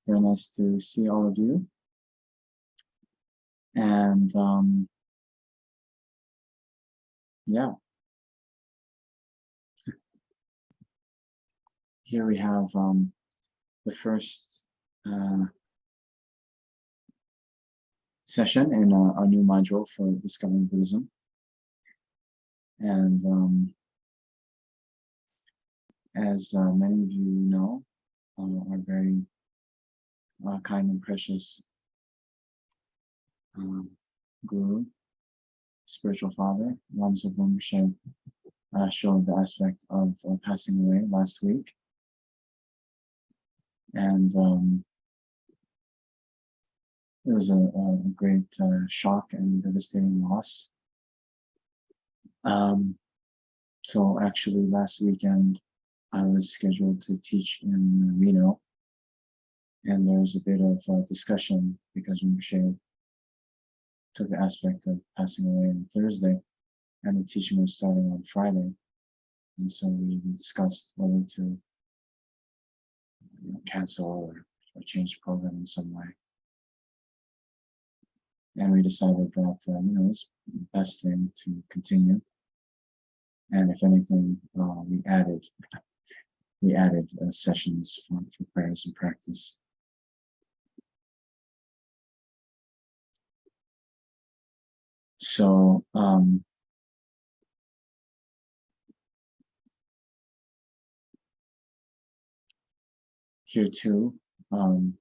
Very nice to see all of you. And yeah, here we have the first session in our new module for discovering Buddhism. And as many of you know, our very kind and precious Guru, spiritual father, Lama Zopa Rinpoche, showed the aspect of passing away last week. And it was a great shock and devastating loss. So actually last weekend, I was scheduled to teach in Reno, and there was a bit of discussion because Rinpoche took the aspect of passing away on Thursday, and the teaching was starting on Friday. And so we discussed whether to cancel or change the program in some way. And we decided that it's the best thing to continue. And if anything, we added sessions for prayers and practice. So here too, the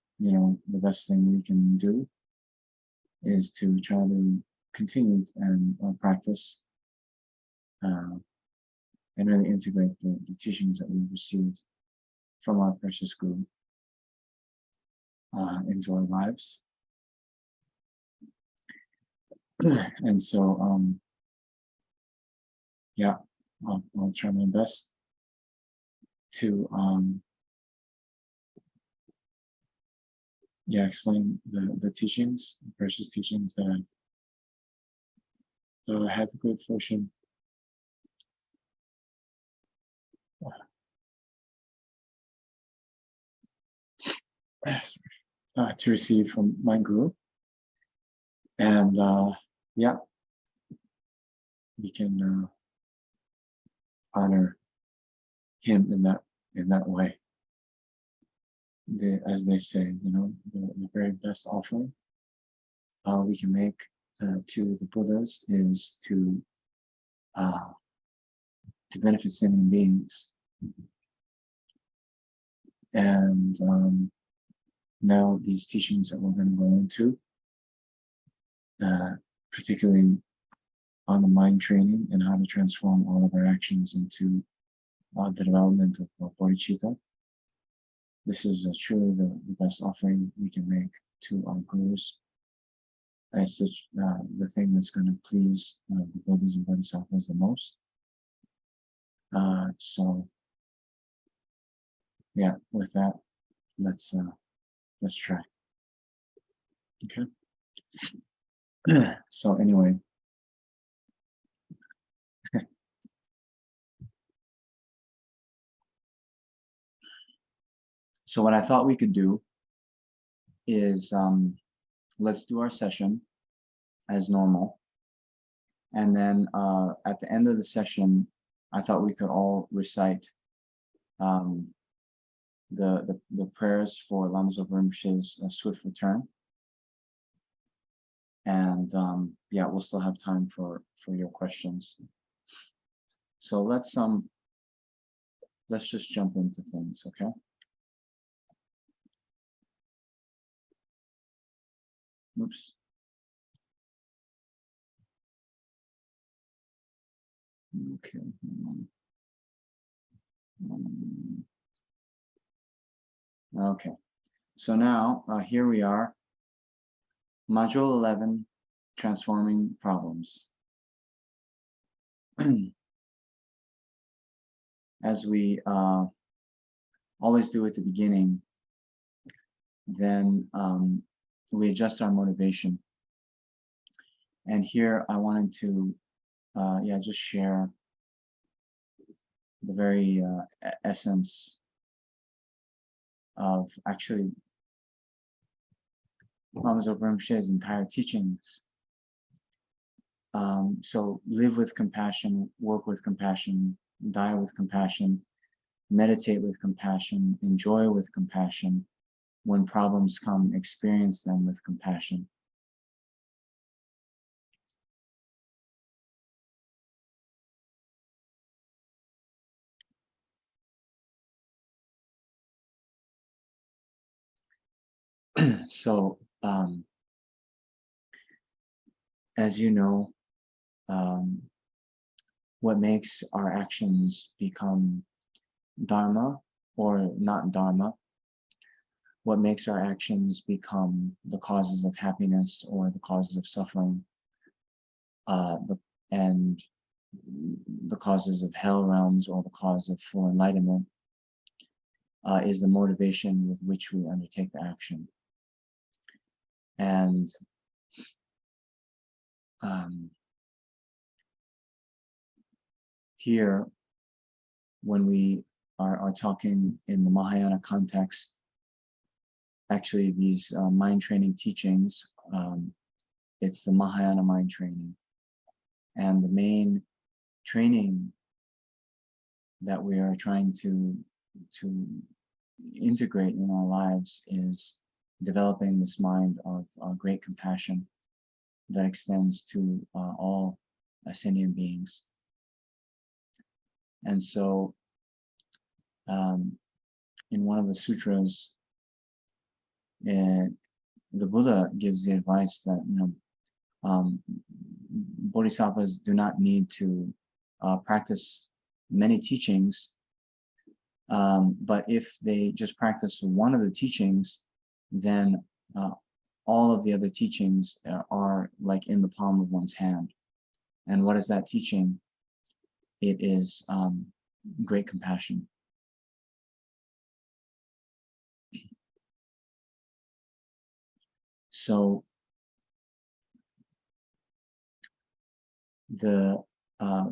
best thing we can do is to try to continue and practice and really integrate the teachings that we've received from our precious Guru into our lives. And so, yeah, I'll try my best to explain the teachings, the precious teachings that I had the good fortune to receive from my Guru. And yeah, we can honor him in that way. As they say, the very best offering we can make to the Buddhas is to benefit sentient beings. And now these teachings that we're going to go into, particularly on the mind training and how to transform all of our actions into the development of bodhicitta. This is truly the best offering we can make to our Gurus. As such, the thing that's going to please the Bodhis and Bodhisattvas the most. So, yeah, with that, let's try. Okay. So anyway. So what I thought we could do is let's do our session as normal. And then at the end of the session, I thought we could all recite the prayers for Lama Zopa Rinpoche's swift return. And yeah, we'll still have time for your questions. So let's just jump into things, okay? Oops. Okay. Okay. So now here we are, Module 11, Transforming Problems. As we always do at the beginning, then we adjust our motivation. And here I wanted to just share the very essence of actually Lama Zopa Rinpoche's entire teachings. So live with compassion, work with compassion, die with compassion, meditate with compassion, enjoy with compassion. When problems come, experience them with compassion. So, as you know, what makes our actions become dharma or not dharma, what makes our actions become the causes of happiness or the causes of suffering, and the causes of hell realms or the cause of full enlightenment, is the motivation with which we undertake the action. And here, when we are talking in the Mahayana context, actually these mind training teachings, it's the Mahayana mind training. And the main training that we are trying to integrate in our lives is developing this mind of great compassion that extends to all ascending beings. And so in one of the sutras, the Buddha gives the advice that, bodhisattvas do not need to practice many teachings, but if they just practice one of the teachings, then all of the other teachings are like in the palm of one's hand. And what is that teaching? It is great compassion. So the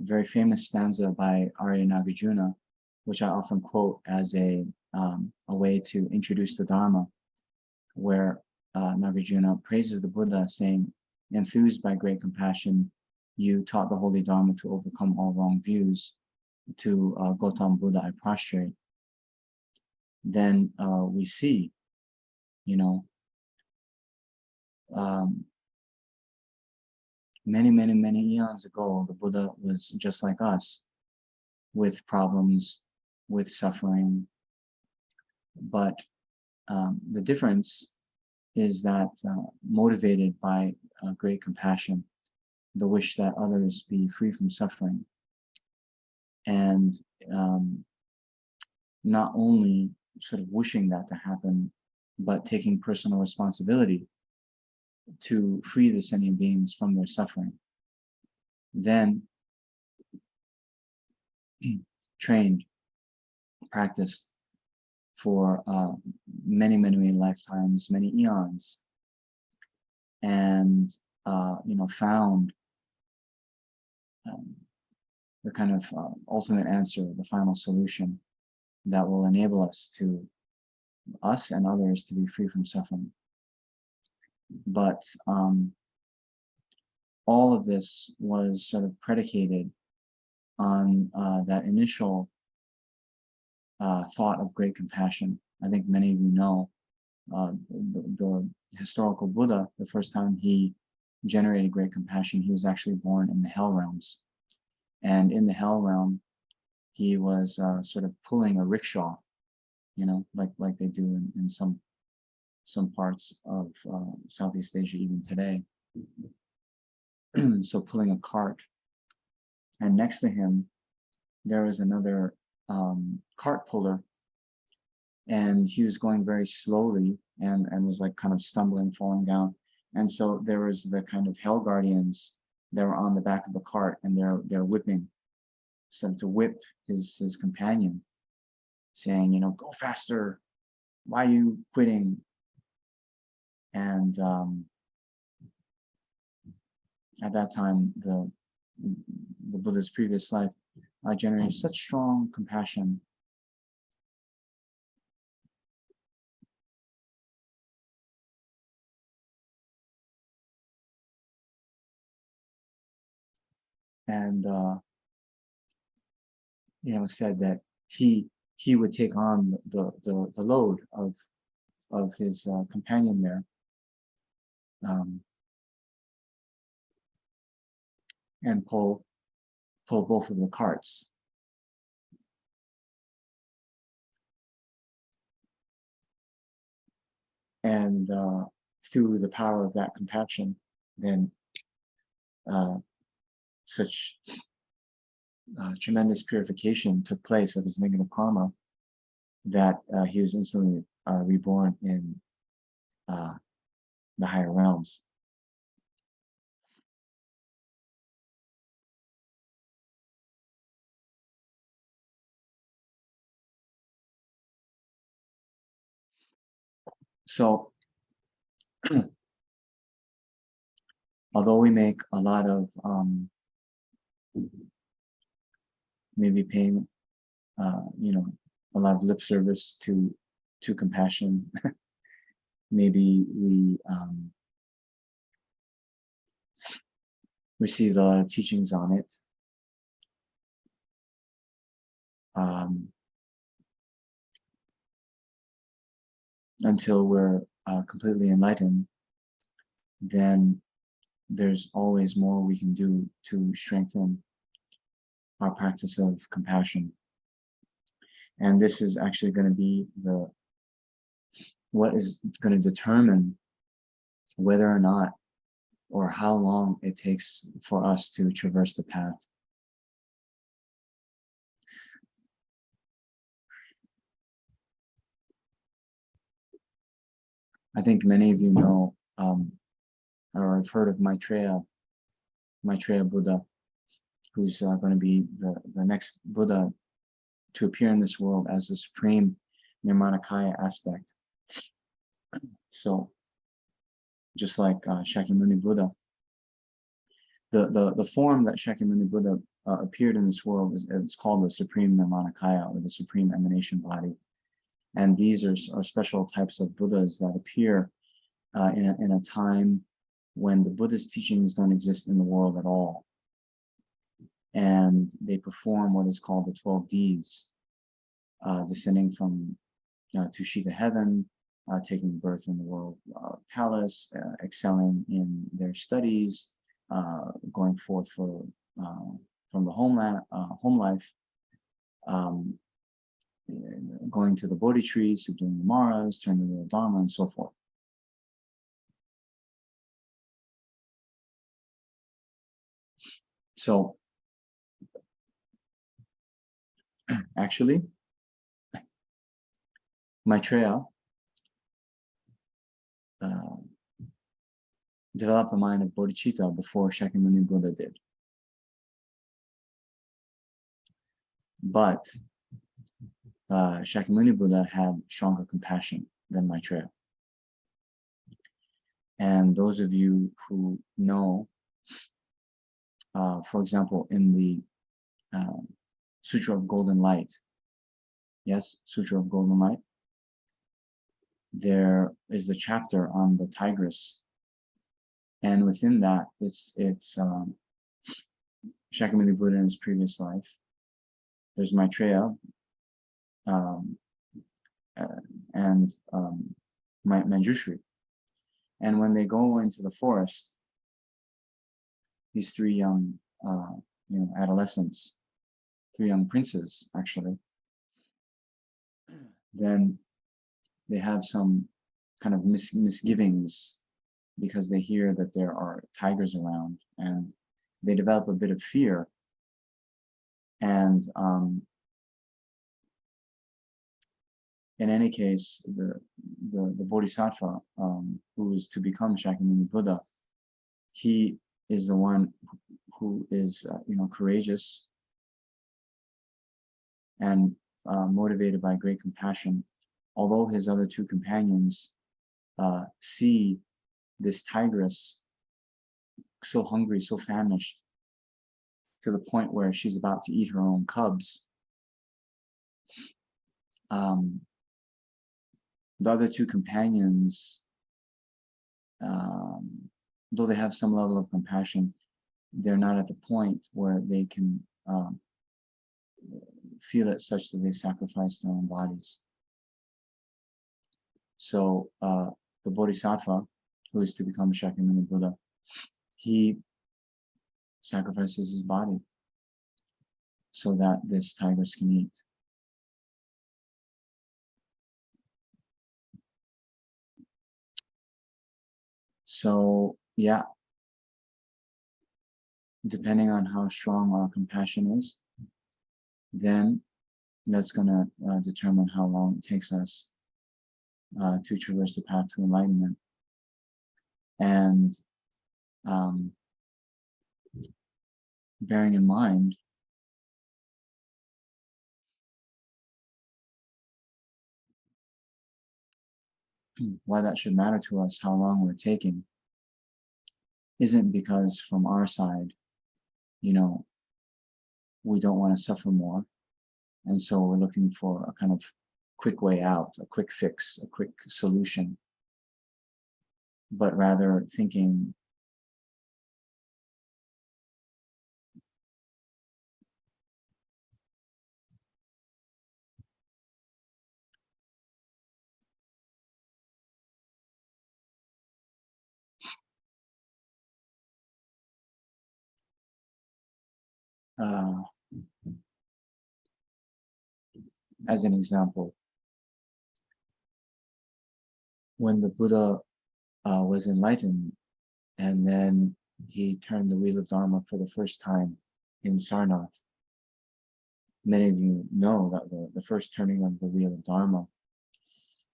very famous stanza by Arya Nagarjuna, which I often quote as a way to introduce the Dharma, where Nagarjuna praises the Buddha, saying, "Enthused by great compassion, you taught the holy Dharma to overcome all wrong views. To Gautam Buddha I prostrate." Then we see, many eons ago, the Buddha was just like us, with problems, with suffering. But the difference is that motivated by great compassion, the wish that others be free from suffering. And not only sort of wishing that to happen, but taking personal responsibility to free the sentient beings from their suffering. Then trained, practiced for many lifetimes, many eons, and found the kind of ultimate answer, the final solution that will enable us and others to be free from suffering. But all of this was sort of predicated on that initial thought of great compassion. I think many of you know the historical Buddha, the first time he generated great compassion, he was actually born in the hell realms. And in the hell realm, he was sort of pulling a rickshaw, like they do in some parts of Southeast Asia even today. So pulling a cart. And next to him, there was another cart puller, and he was going very slowly and was like kind of stumbling, falling down. And so there was the kind of hell guardians that were on the back of the cart, and they're whipping, so to whip his companion, saying, go faster, why are you quitting? And at that time, the Buddha's previous life generated such strong compassion and said that he would take on the load of his companion there, and pull both of the carts. And through the power of that compassion, then such tremendous purification took place of his negative karma that he was instantly reborn in the higher realms. So, although we make a lot of maybe paying, a lot of lip service to compassion, maybe we receive a lot of teachings on it. Until we're completely enlightened, then there's always more we can do to strengthen our practice of compassion. And this is actually going to be what is going to determine whether or not or how long it takes for us to traverse the path. I think many of you know, or have heard of Maitreya Buddha, who's going to be the next Buddha to appear in this world as the supreme Nirmanakaya aspect. So, just like Shakyamuni Buddha, the form that Shakyamuni Buddha appeared in this world is called the supreme Nirmanakaya, or the supreme emanation body. And these are special types of Buddhas that appear in a time when the Buddhist teachings don't exist in the world at all. And they perform what is called the 12 deeds, descending from Tushita heaven, taking birth in the world palace, excelling in their studies, going forth from the home life, going to the Bodhi tree, subduing the Maras, turning to the Dharma, and so forth. So, actually, Maitreya developed the mind of bodhicitta before Shakyamuni Buddha did. But Shakyamuni Buddha had stronger compassion than Maitreya. And those of you who know, for example, in the Sutra of Golden Light, yes, Sutra of Golden Light, there is the chapter on the tigress, and within that, it's Shakyamuni Buddha in his previous life. There's Maitreya, and Manjushri. And when they go into the forest, these three young, adolescents, three young princes, actually, then they have some kind of misgivings because they hear that there are tigers around, and they develop a bit of fear. And in any case, the Bodhisattva, who is to become Shakyamuni Buddha, he is the one who is, courageous and motivated by great compassion. Although his other two companions see this tigress so hungry, so famished, to the point where she's about to eat her own cubs, the other two companions, though they have some level of compassion, they're not at the point where they can feel it such that they sacrifice their own bodies. So the Bodhisattva, who is to become a Shakyamuni Buddha, he sacrifices his body so that this tigers can eat. So yeah, depending on how strong our compassion is, then that's going to determine how long it takes us to traverse the path to enlightenment. And bearing in mind why that should matter to us, how long we're taking, isn't because from our side, you know, we don't want to suffer more. And so we're looking for a kind of quick way out, a quick fix, a quick solution, but rather thinking, as an example, when the Buddha was enlightened, and then he turned the wheel of Dharma for the first time in Sarnath. Many of you know that the first turning of the wheel of Dharma.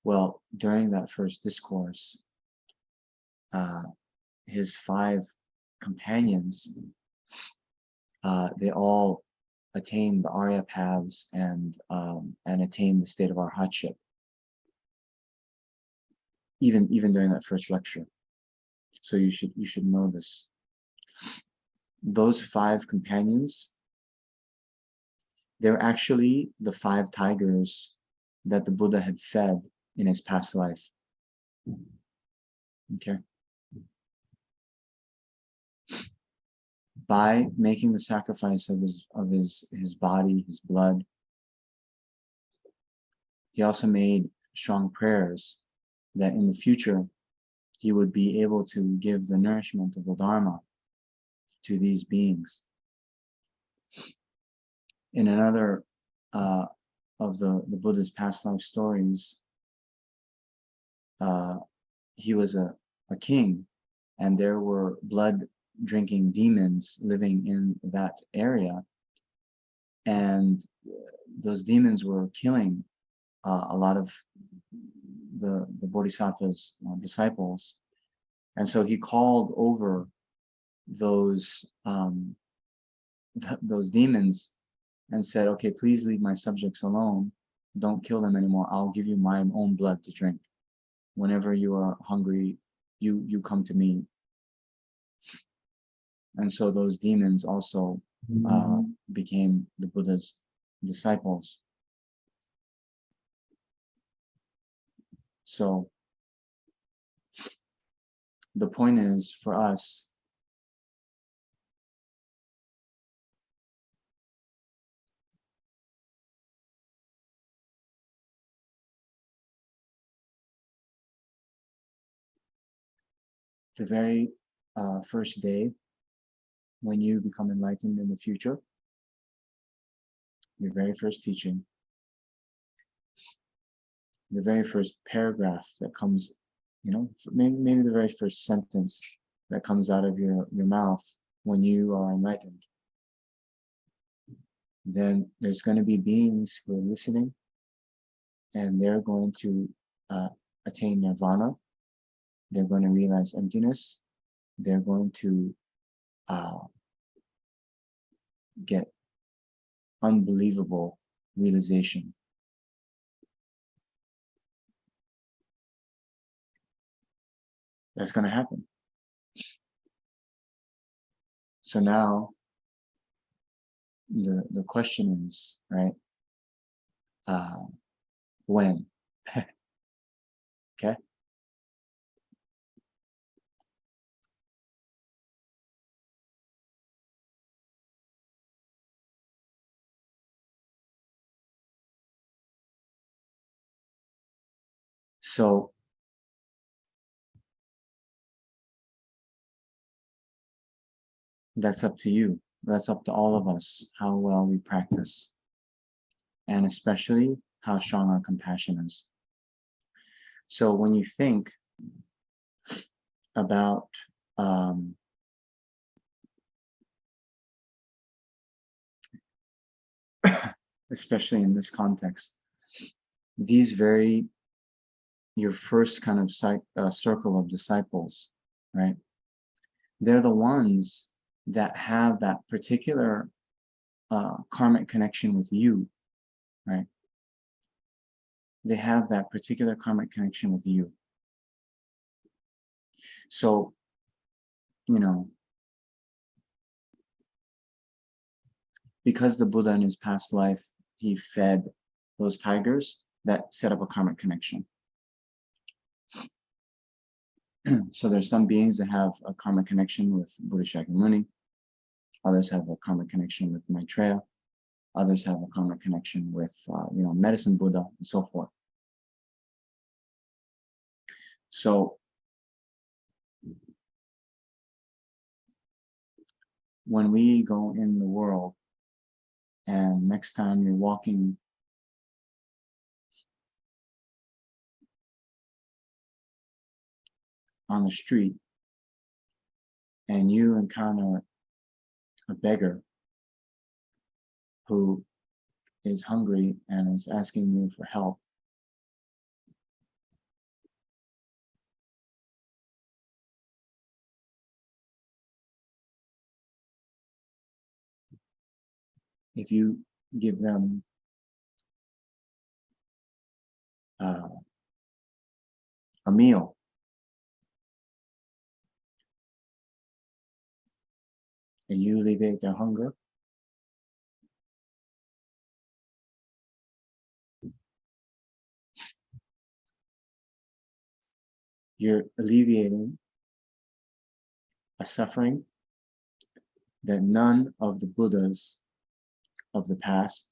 Well, during that first discourse, his 5 companions, they all attained the Arya paths and attained the state of arhatship. Even during that first lecture. So you should know this. Those 5 companions, they're actually the 5 tigers that the Buddha had fed in his past life. Okay. By making the sacrifice of his body, his blood, he also made strong prayers that in the future he would be able to give the nourishment of the Dharma to these beings. In another of the Buddha's past life stories, he was a king, and there were blood drinking demons living in that area, and those demons were killing a lot of the Bodhisattva's disciples. And so he called over those demons and said, okay, please leave my subjects alone. Don't kill them anymore. I'll give you my own blood to drink. Whenever you are hungry, you come to me. And so those demons also became the Buddha's disciples. So the point is, for us, the very first day when you become enlightened in the future, your very first teaching, the very first paragraph that comes, you know, maybe the very first sentence that comes out of your mouth when you are enlightened, then there's going to be beings who are listening, and they're going to attain nirvana. They're going to realize emptiness. They're going to get unbelievable realization. That's going to happen. So now the question is, right, when? Okay. So that's up to you. That's up to all of us, how well we practice, and especially how strong our compassion is. So when you think about especially in this context, these your first kind of circle of disciples, right? They're the ones that have that particular karmic connection with you, right? They have that particular karmic connection with you. So, you know, because the Buddha in his past life, he fed those tigers, that set up a karmic connection. So there's some beings that have a karmic connection with Buddha Shakyamuni. Others have a karmic connection with Maitreya. Others have a karmic connection with, Medicine Buddha and so forth. So when we go in the world, and next time you're walking on the street and you encounter a beggar who is hungry and is asking you for help, if you give them a meal, and you alleviate their hunger, you're alleviating a suffering that none of the Buddhas of the past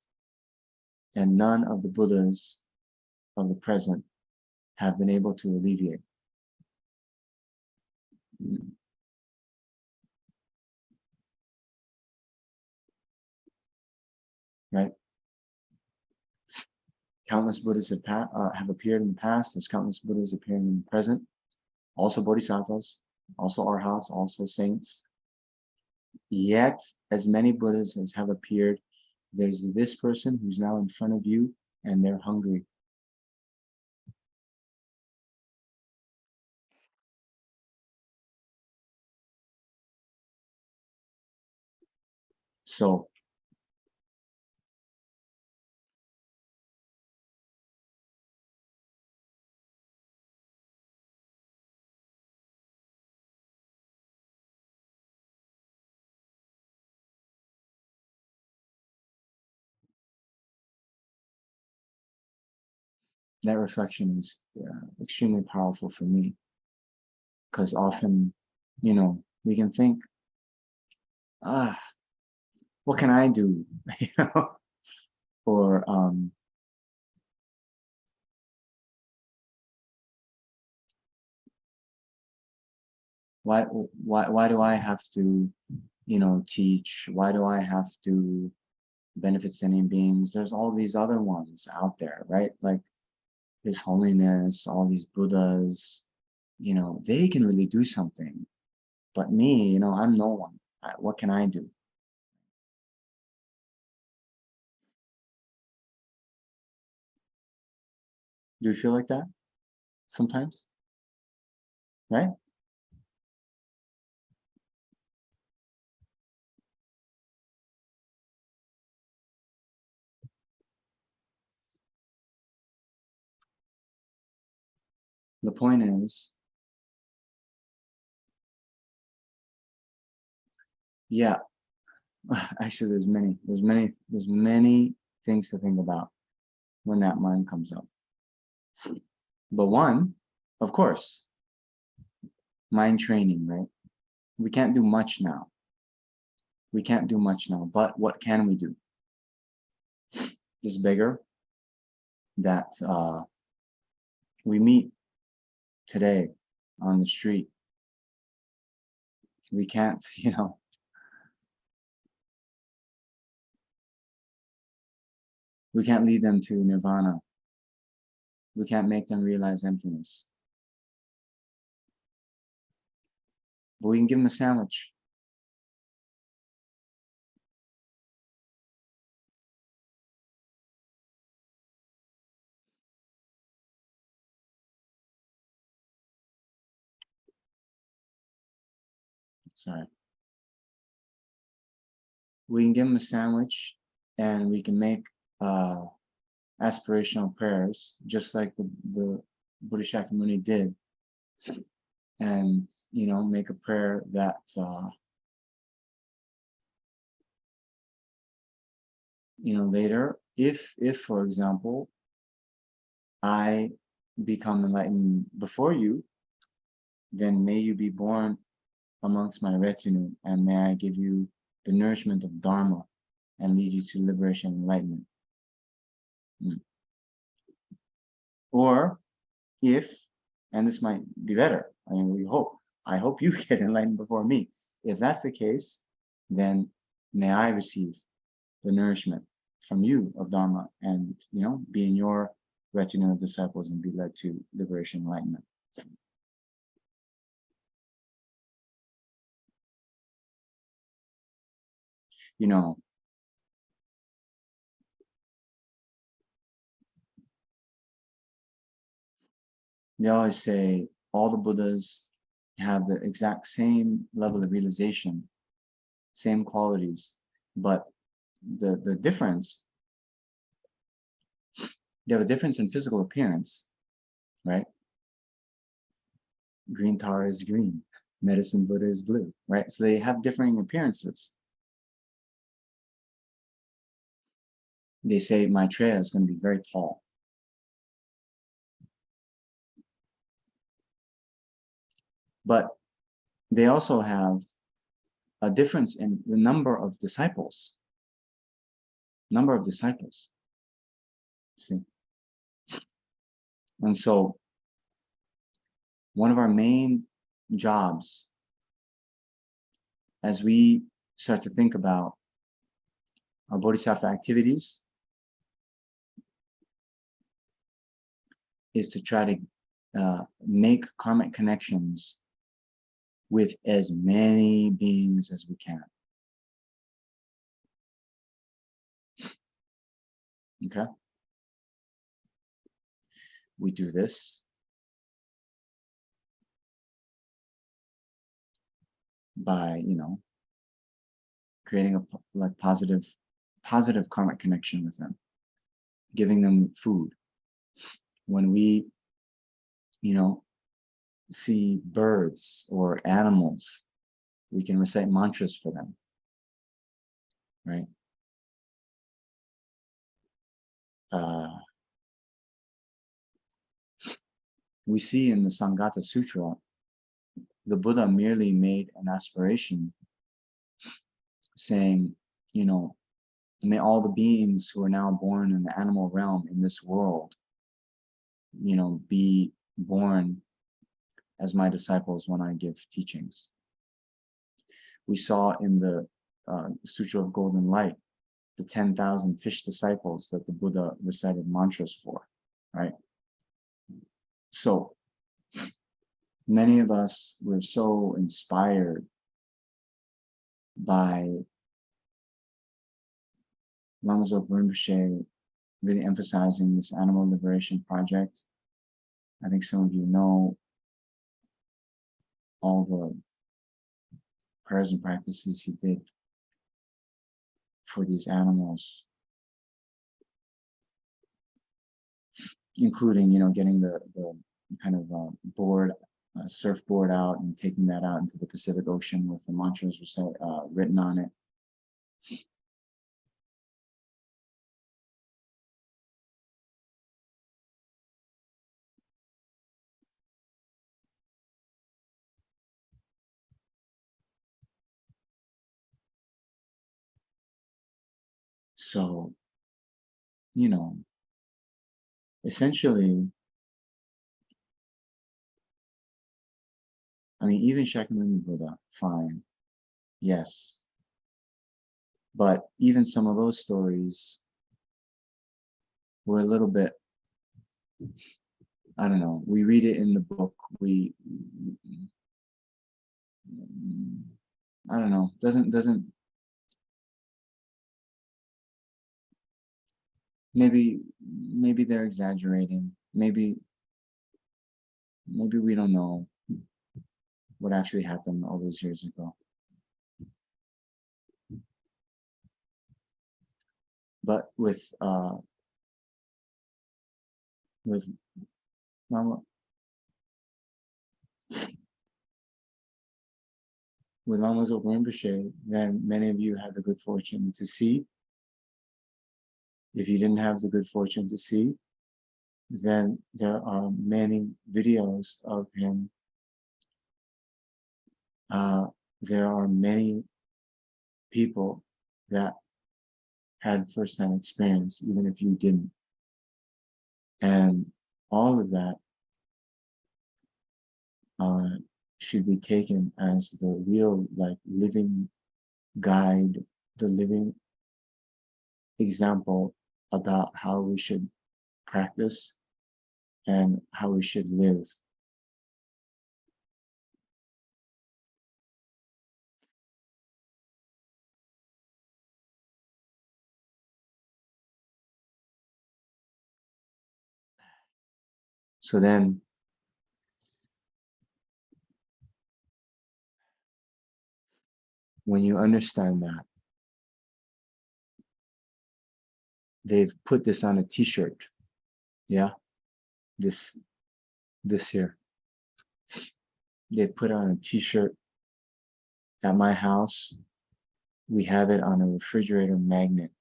and none of the Buddhas of the present have been able to alleviate. Right? Countless Buddhas have appeared in the past. There's countless Buddhas appearing in the present. Also Bodhisattvas, also Arhats, also saints. Yet, as many Buddhas as have appeared, there's this person who's now in front of you, and they're hungry. So, that reflection is extremely powerful for me, because often, we can think, what can I do? Or why do I have to, teach? Why do I have to benefit sentient beings? There's all these other ones out there, right? Like His Holiness, all these Buddhas, they can really do something. But me, I'm no one. What can I do? Do you feel like that sometimes? Right? The point is, yeah, actually there's many things to think about when that mind comes up. But one, of course, mind training, right? We can't do much now. We can't do much now, but what can we do? This beggar that we meet today on the street. We can't, we can't lead them to nirvana. We can't make them realize emptiness. But we can give them a sandwich. Sorry. We can give them a sandwich, and we can make aspirational prayers, just like the Buddha Shakyamuni did, and make a prayer that later, if for example I become enlightened before you, then may you be born amongst my retinue, and may I give you the nourishment of Dharma and lead you to liberation and enlightenment. Or if, and this might be better, I hope you get enlightened before me. If that's the case, then may I receive the nourishment from you of Dharma and, be in your retinue of disciples and be led to liberation and enlightenment. They always say all the Buddhas have the exact same level of realization, same qualities, but the difference, they have a difference in physical appearance, right? Green Tara is green, medicine Buddha is blue, right? So they have differing appearances. They say Maitreya is going to be very tall. But they also have a difference in the number of disciples. See? And so one of our main jobs as we start to think about our bodhisattva activities is to try to make karmic connections with as many beings as we can. Okay? We do this by, creating a positive karmic connection with them, giving them food. When we, see birds or animals, we can recite mantras for them, right? We see in the Sangata Sutra, the Buddha merely made an aspiration saying, may all the beings who are now born in the animal realm in this world, be born as my disciples when I give teachings. We saw in the Sutra of Golden Light, the 10,000 fish disciples that the Buddha recited mantras for, right? So many of us were so inspired by Lama Zopa Rinpoche really emphasizing this animal liberation project. I think some of you know all the prayers and practices he did for these animals, including, getting the kind of board, surfboard out and taking that out into the Pacific Ocean with the mantras written on it. So, essentially, I mean, even Shakyamuni Buddha, fine, yes. But even some of those stories were a little bit, I don't know, we read it in the book, I don't know, doesn't, maybe they're exaggerating, maybe we don't know what actually happened all those years ago. But with Lama, with Lama Zopa Rinpoche, then many of you had the good fortune to see. If you didn't have the good fortune to see, then there are many videos of him. There are many people that had first-hand experience, even if you didn't. And all of that should be taken as the real, like, living guide, the living example about how we should practice and how we should live. So then, when you understand that, they've put this on a t-shirt, yeah, this here. They put on a t-shirt at my house. We have it on a refrigerator magnet.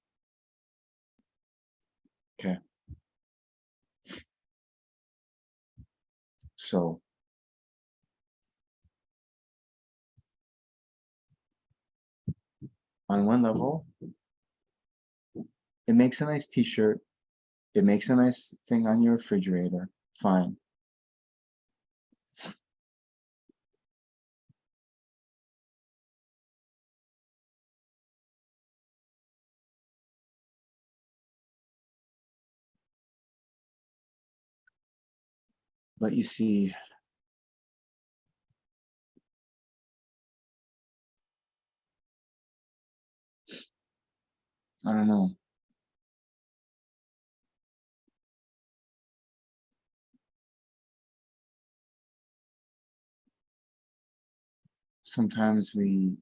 Okay. So on one level, it makes a nice t-shirt. It makes a nice thing on your refrigerator. Fine. But you see, I don't know. Sometimes we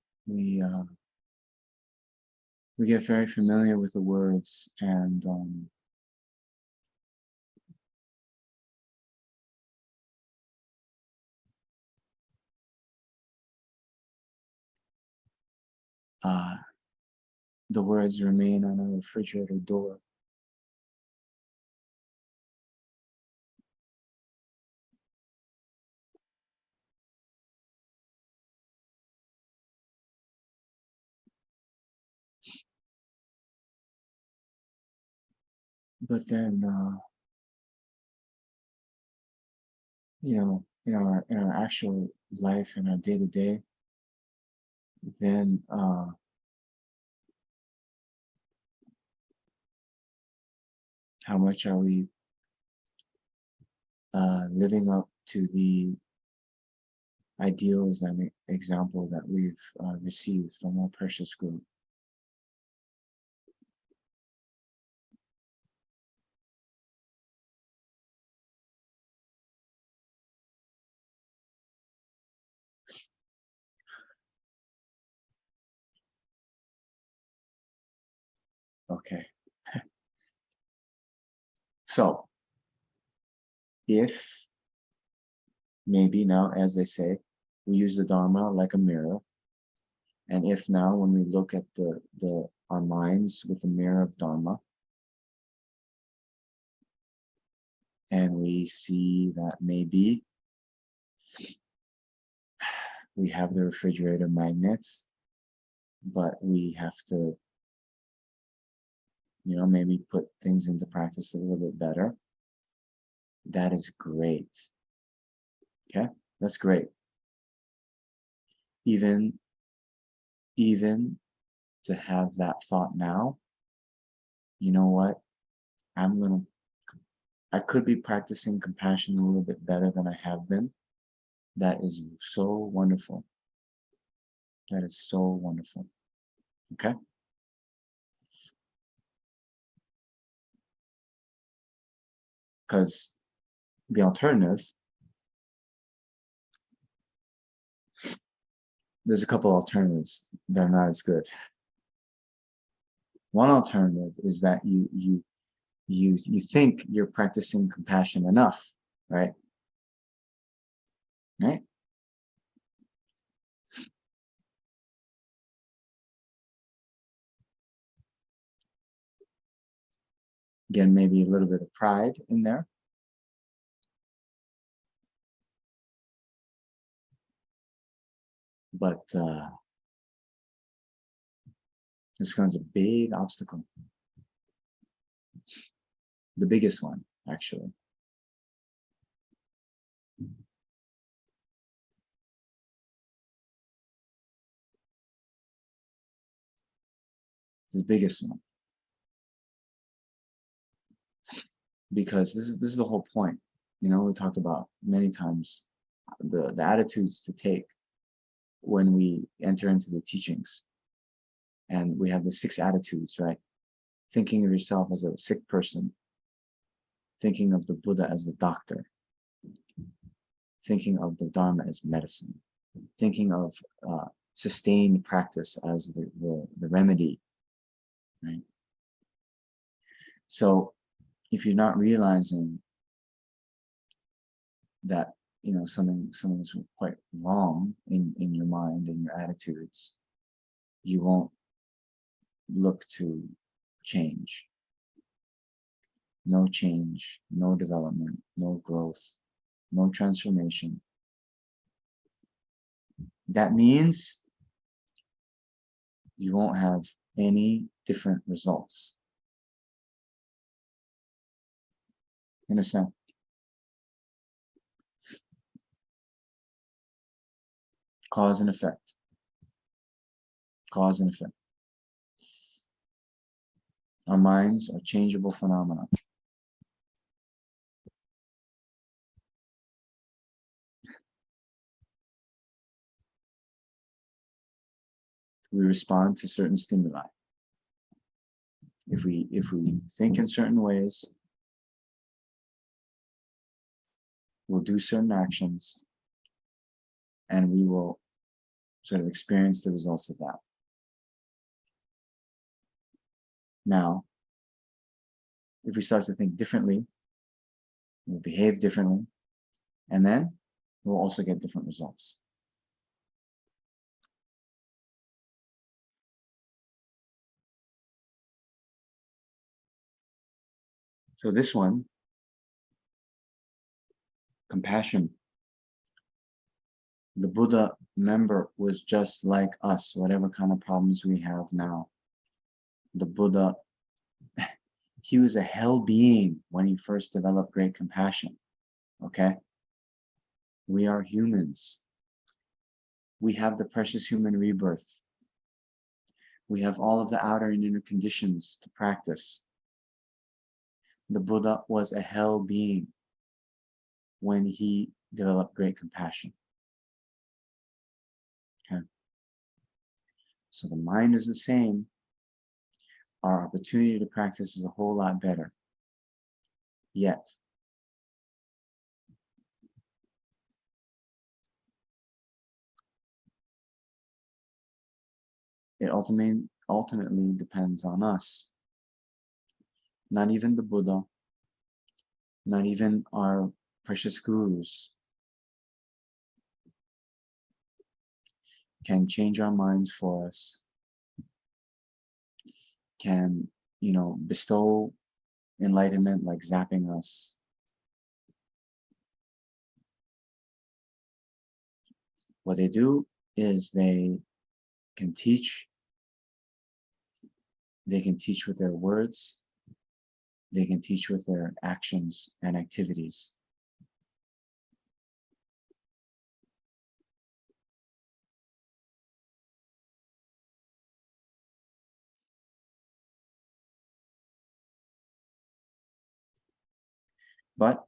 get very familiar with the words, and the words remain on a refrigerator door. But then, you know, in our actual life, in our day to day, then how much are we living up to the ideals and example that we've received from our precious group? Okay. So if maybe now, as they say, we use the Dharma like a mirror, and if now when we look at our minds with the mirror of Dharma, and we see that maybe we have the refrigerator magnets, but we have to, maybe put things into practice a little bit better. That is great. Okay, that's great. even to have that thought now, you know what? I could be practicing compassion a little bit better than I have been. That is so wonderful. That is so wonderful. Okay? Because the alternative, there's a couple alternatives that are not as good. One alternative is that you think you're practicing compassion enough, right? Right? Again, maybe a little bit of pride in there. But this becomes a big obstacle. The biggest one, actually. The biggest one. Because this is the whole point. You know, we talked about many times the attitudes to take when we enter into the teachings. And we have the 6 attitudes, right? Thinking of yourself as a sick person, thinking of the Buddha as the doctor, thinking of the Dharma as medicine, thinking of sustained practice as the remedy, right? So if you're not realizing that, you know, something's quite wrong in your mind and your attitudes, you won't look to change. No change, no development, no growth, no transformation. That means you won't have any different results. You understand? Cause and effect. Cause and effect. Our minds are changeable phenomena. We respond to certain stimuli. If we think in certain ways, we'll do certain actions, and we will sort of experience the results of that. Now, if we start to think differently, we'll behave differently, and then we'll also get different results. So this one, compassion. The Buddha, remember, was just like us, whatever kind of problems we have now. The Buddha, he was a hell being when he first developed great compassion, okay? We are humans. We have the precious human rebirth. We have all of the outer and inner conditions to practice. The Buddha was a hell being when he developed great compassion. Okay? So the mind is the same. Our opportunity to practice is a whole lot better. Yet, it ultimately depends on us. Not even the Buddha, not even our precious gurus can change our minds for us, can, you know, bestow enlightenment like zapping us. What they do is they can teach with their words, they can teach with their actions and activities. But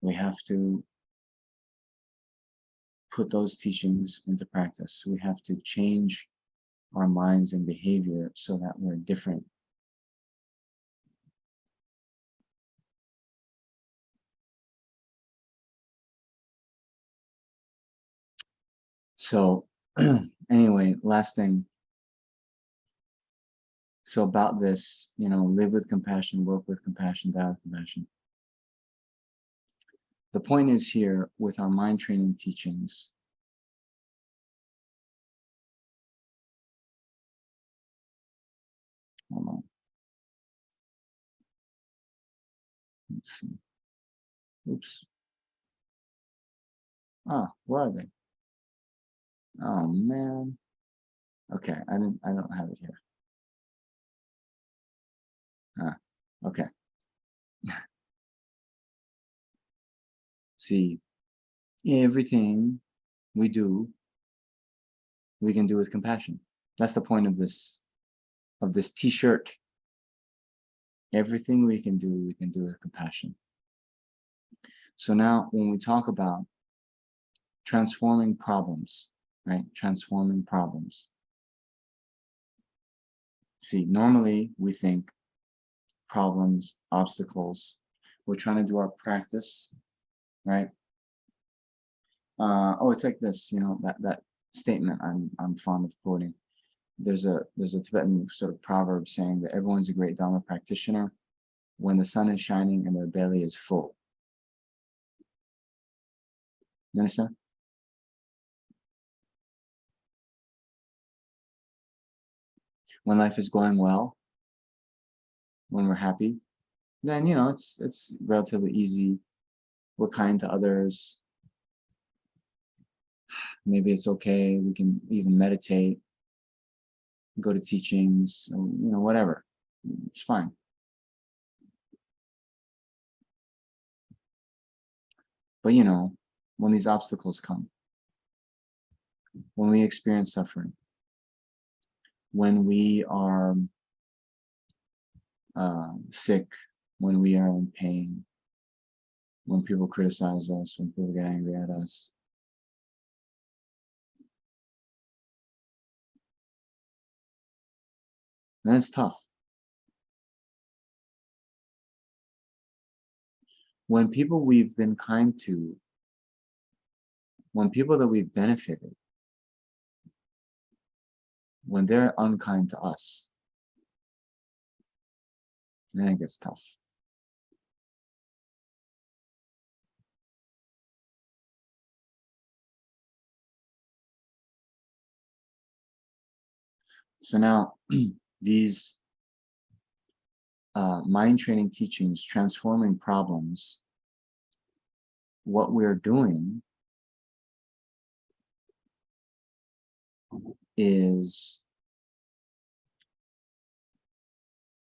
we have to put those teachings into practice. We have to change our minds and behavior so that we're different. So anyway, last thing. So about this, live with compassion, work with compassion, die with compassion. The point is here with our mind training teachings, hold on. Let's see. Oops. Ah, where are they? Oh man. Okay, I don't have it here. Ah, okay. See, everything we do, we can do with compassion. That's the point of this t-shirt. Everything we can do with compassion. So now when we talk about transforming problems, right? Transforming problems. See, normally we think problems, obstacles. We're trying to do our practice, right? It's like this, that statement I'm fond of quoting. There's a Tibetan sort of proverb saying that everyone's a great Dharma practitioner when the sun is shining and their belly is full. You understand? When life is going well, when we're happy, then it's relatively easy. We're kind to others. Maybe it's okay. We can even meditate, go to teachings, whatever. It's fine. But when these obstacles come, when we experience suffering, when we are sick, when we are in pain, when people criticize us, when people get angry at us, then it's tough. When people we've been kind to, when people that we've benefited, when they're unkind to us, then it gets tough. So now these mind training teachings, transforming problems, what we're doing is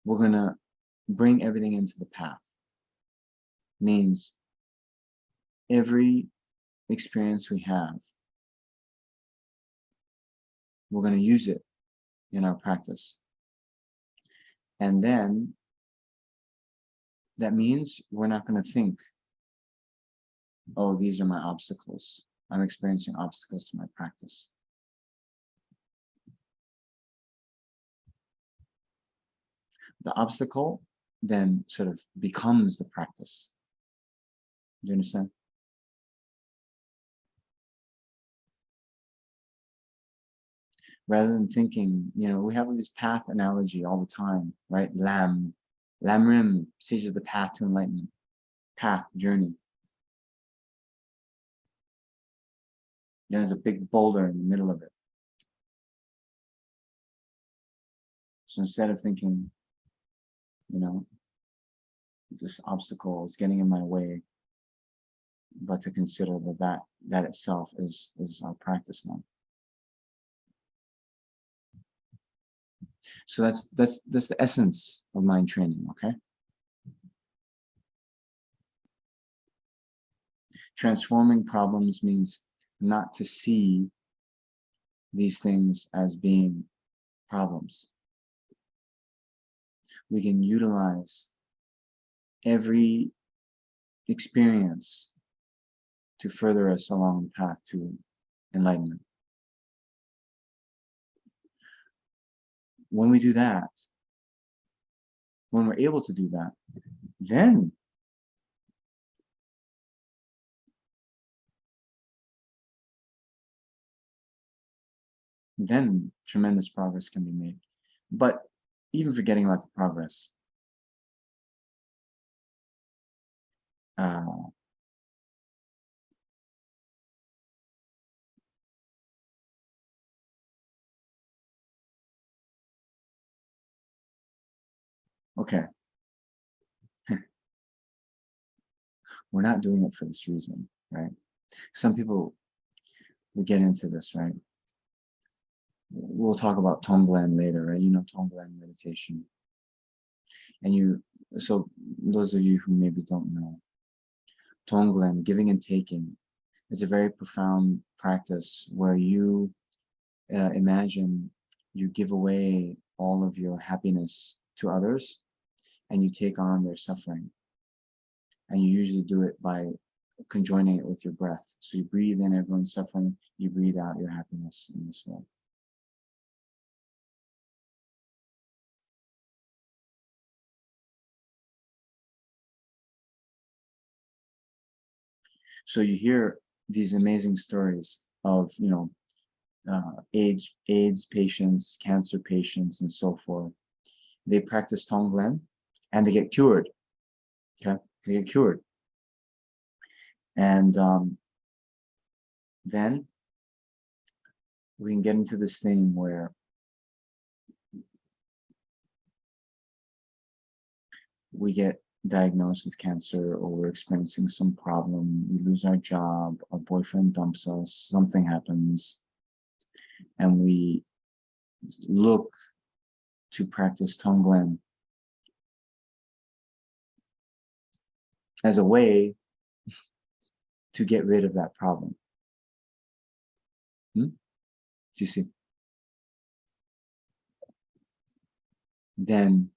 we're going to bring everything into the path. Means every experience we have, we're going to use it in our practice. And then that means we're not going to think, oh, these are my obstacles. I'm experiencing obstacles to my practice. The obstacle then sort of becomes the practice. Do you understand? Rather than thinking, we have this path analogy all the time, right? Lam Rim, sage of the path to enlightenment. Path, journey. There's a big boulder in the middle of it. So instead of thinking, this obstacle is getting in my way, but to consider that itself is our practice now. So that's the essence of mind training, okay? Transforming problems means not to see these things as being problems. We can utilize every experience to further us along the path to enlightenment. When we do that, when we're able to do that, then tremendous progress can be made. But even forgetting about the progress, okay, we're not doing it for this reason, right? Some people will get into this, right? We'll talk about Tonglen later, right? You know Tonglen meditation. And so those of you who maybe don't know, Tonglen, giving and taking, is a very profound practice where you imagine you give away all of your happiness to others and you take on their suffering. And you usually do it by conjoining it with your breath. So you breathe in everyone's suffering, you breathe out your happiness in this way. So you hear these amazing stories of, AIDS patients, cancer patients, and so forth. They practice Tonglen and they get cured. Okay, they get cured. And then we can get into this thing where we get diagnosed with cancer, or we're experiencing some problem, we lose our job, our boyfriend dumps us, something happens, and we look to practice Tonglen as a way to get rid of that problem. Do you see? Then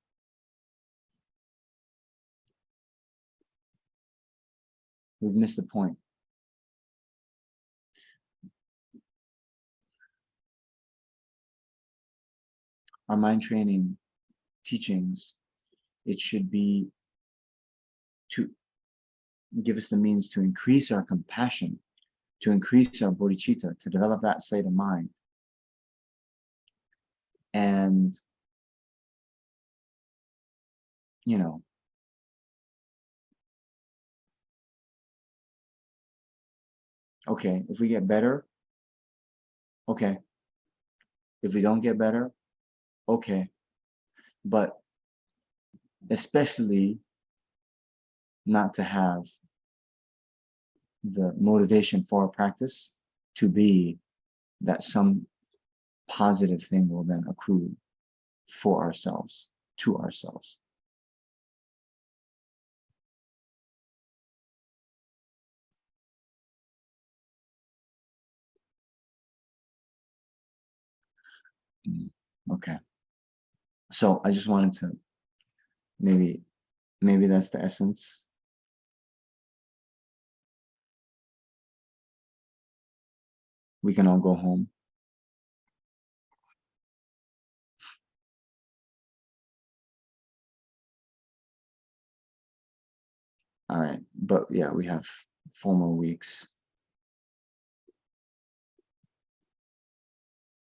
we've missed the point. Our mind training teachings, it should be to give us the means to increase our compassion, to increase our bodhicitta, to develop that state of mind. And, okay, if we get better, okay. If we don't get better, okay. But especially not to have the motivation for our practice to be that some positive thing will then accrue for ourselves, to ourselves. Okay. So I just wanted to maybe that's the essence. We can all go home. All right, but yeah, we have 4 more weeks.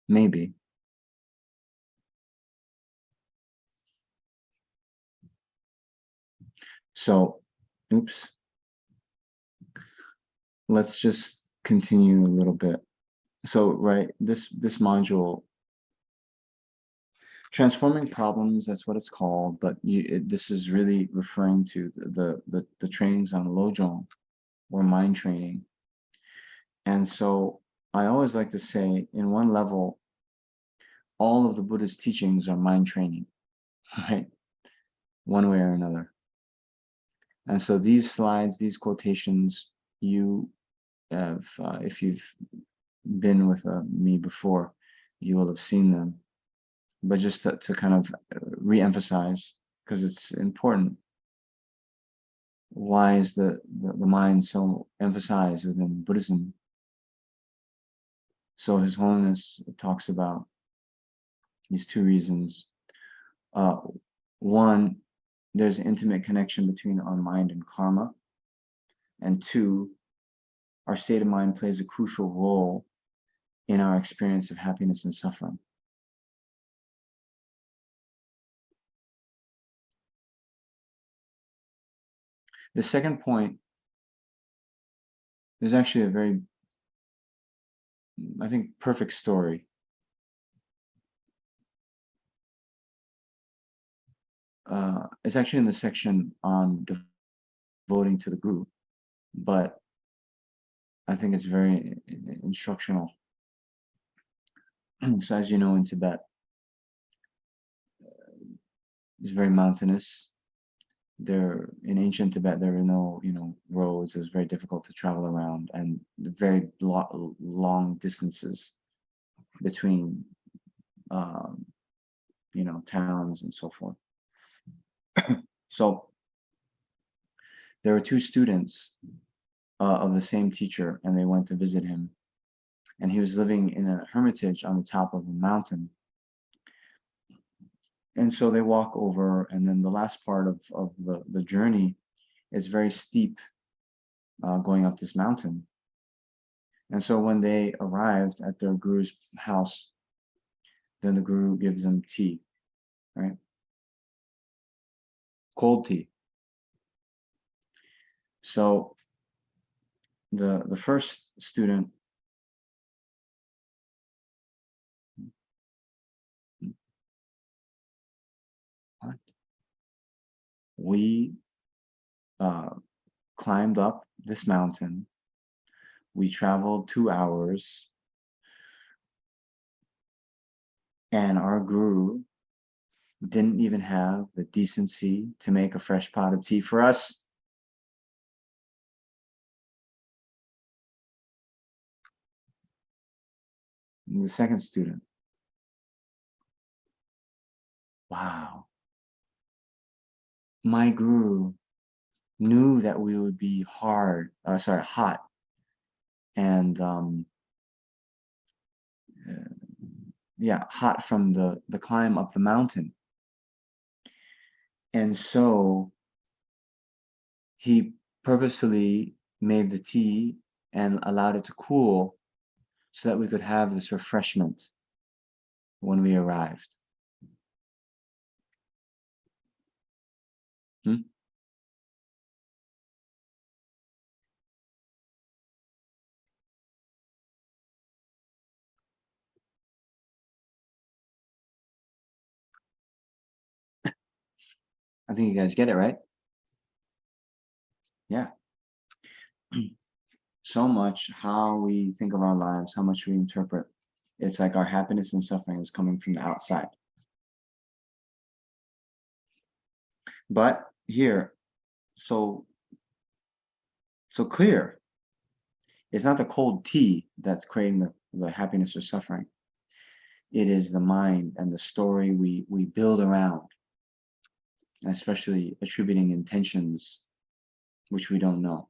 Maybe. So, oops. Let's just continue a little bit. So, right, this module, transforming problems, that's what it's called, but this is really referring to the trainings on Lojong, or mind training. And so I always like to say, in one level, all of the Buddha's teachings are mind training, right? One way or another. And so these slides, these quotations, you have, if you've been with me before, you will have seen them. but just to kind of re-emphasize, because it's important. Why is the mind so emphasized within Buddhism? So His Holiness talks about these two reasons. One, there's an intimate connection between our mind and karma. And two, our state of mind plays a crucial role in our experience of happiness and suffering. The second point is actually a very, I think, perfect story. It's actually in the section on devoting to the Guru, but I think it's very instructional. So as you know, in Tibet, it's very mountainous. There, in ancient Tibet, there were no, roads. It was very difficult to travel around, and very long distances between, towns and so forth. So there were two students of the same teacher, and they went to visit him. And he was living in a hermitage on the top of a mountain. And so they walk over, and then the last part of the journey is very steep, going up this mountain. And so when they arrived at their guru's house, then the guru gives them tea, right? Cold tea. So the first student, what? We climbed up this mountain. We traveled 2 hours, and our guru didn't even have the decency to make a fresh pot of tea for us. And the second student, wow, my guru knew that we would be hot, and hot from the climb up the mountain. And so he purposely made the tea and allowed it to cool so that we could have this refreshment when we arrived. I think you guys get it, right? Yeah. So much how we think of our lives, how much we interpret. It's like our happiness and suffering is coming from the outside. But here, so clear, it's not the cold tea that's creating the happiness or suffering. It is the mind and the story we build around, especially attributing intentions which we don't know.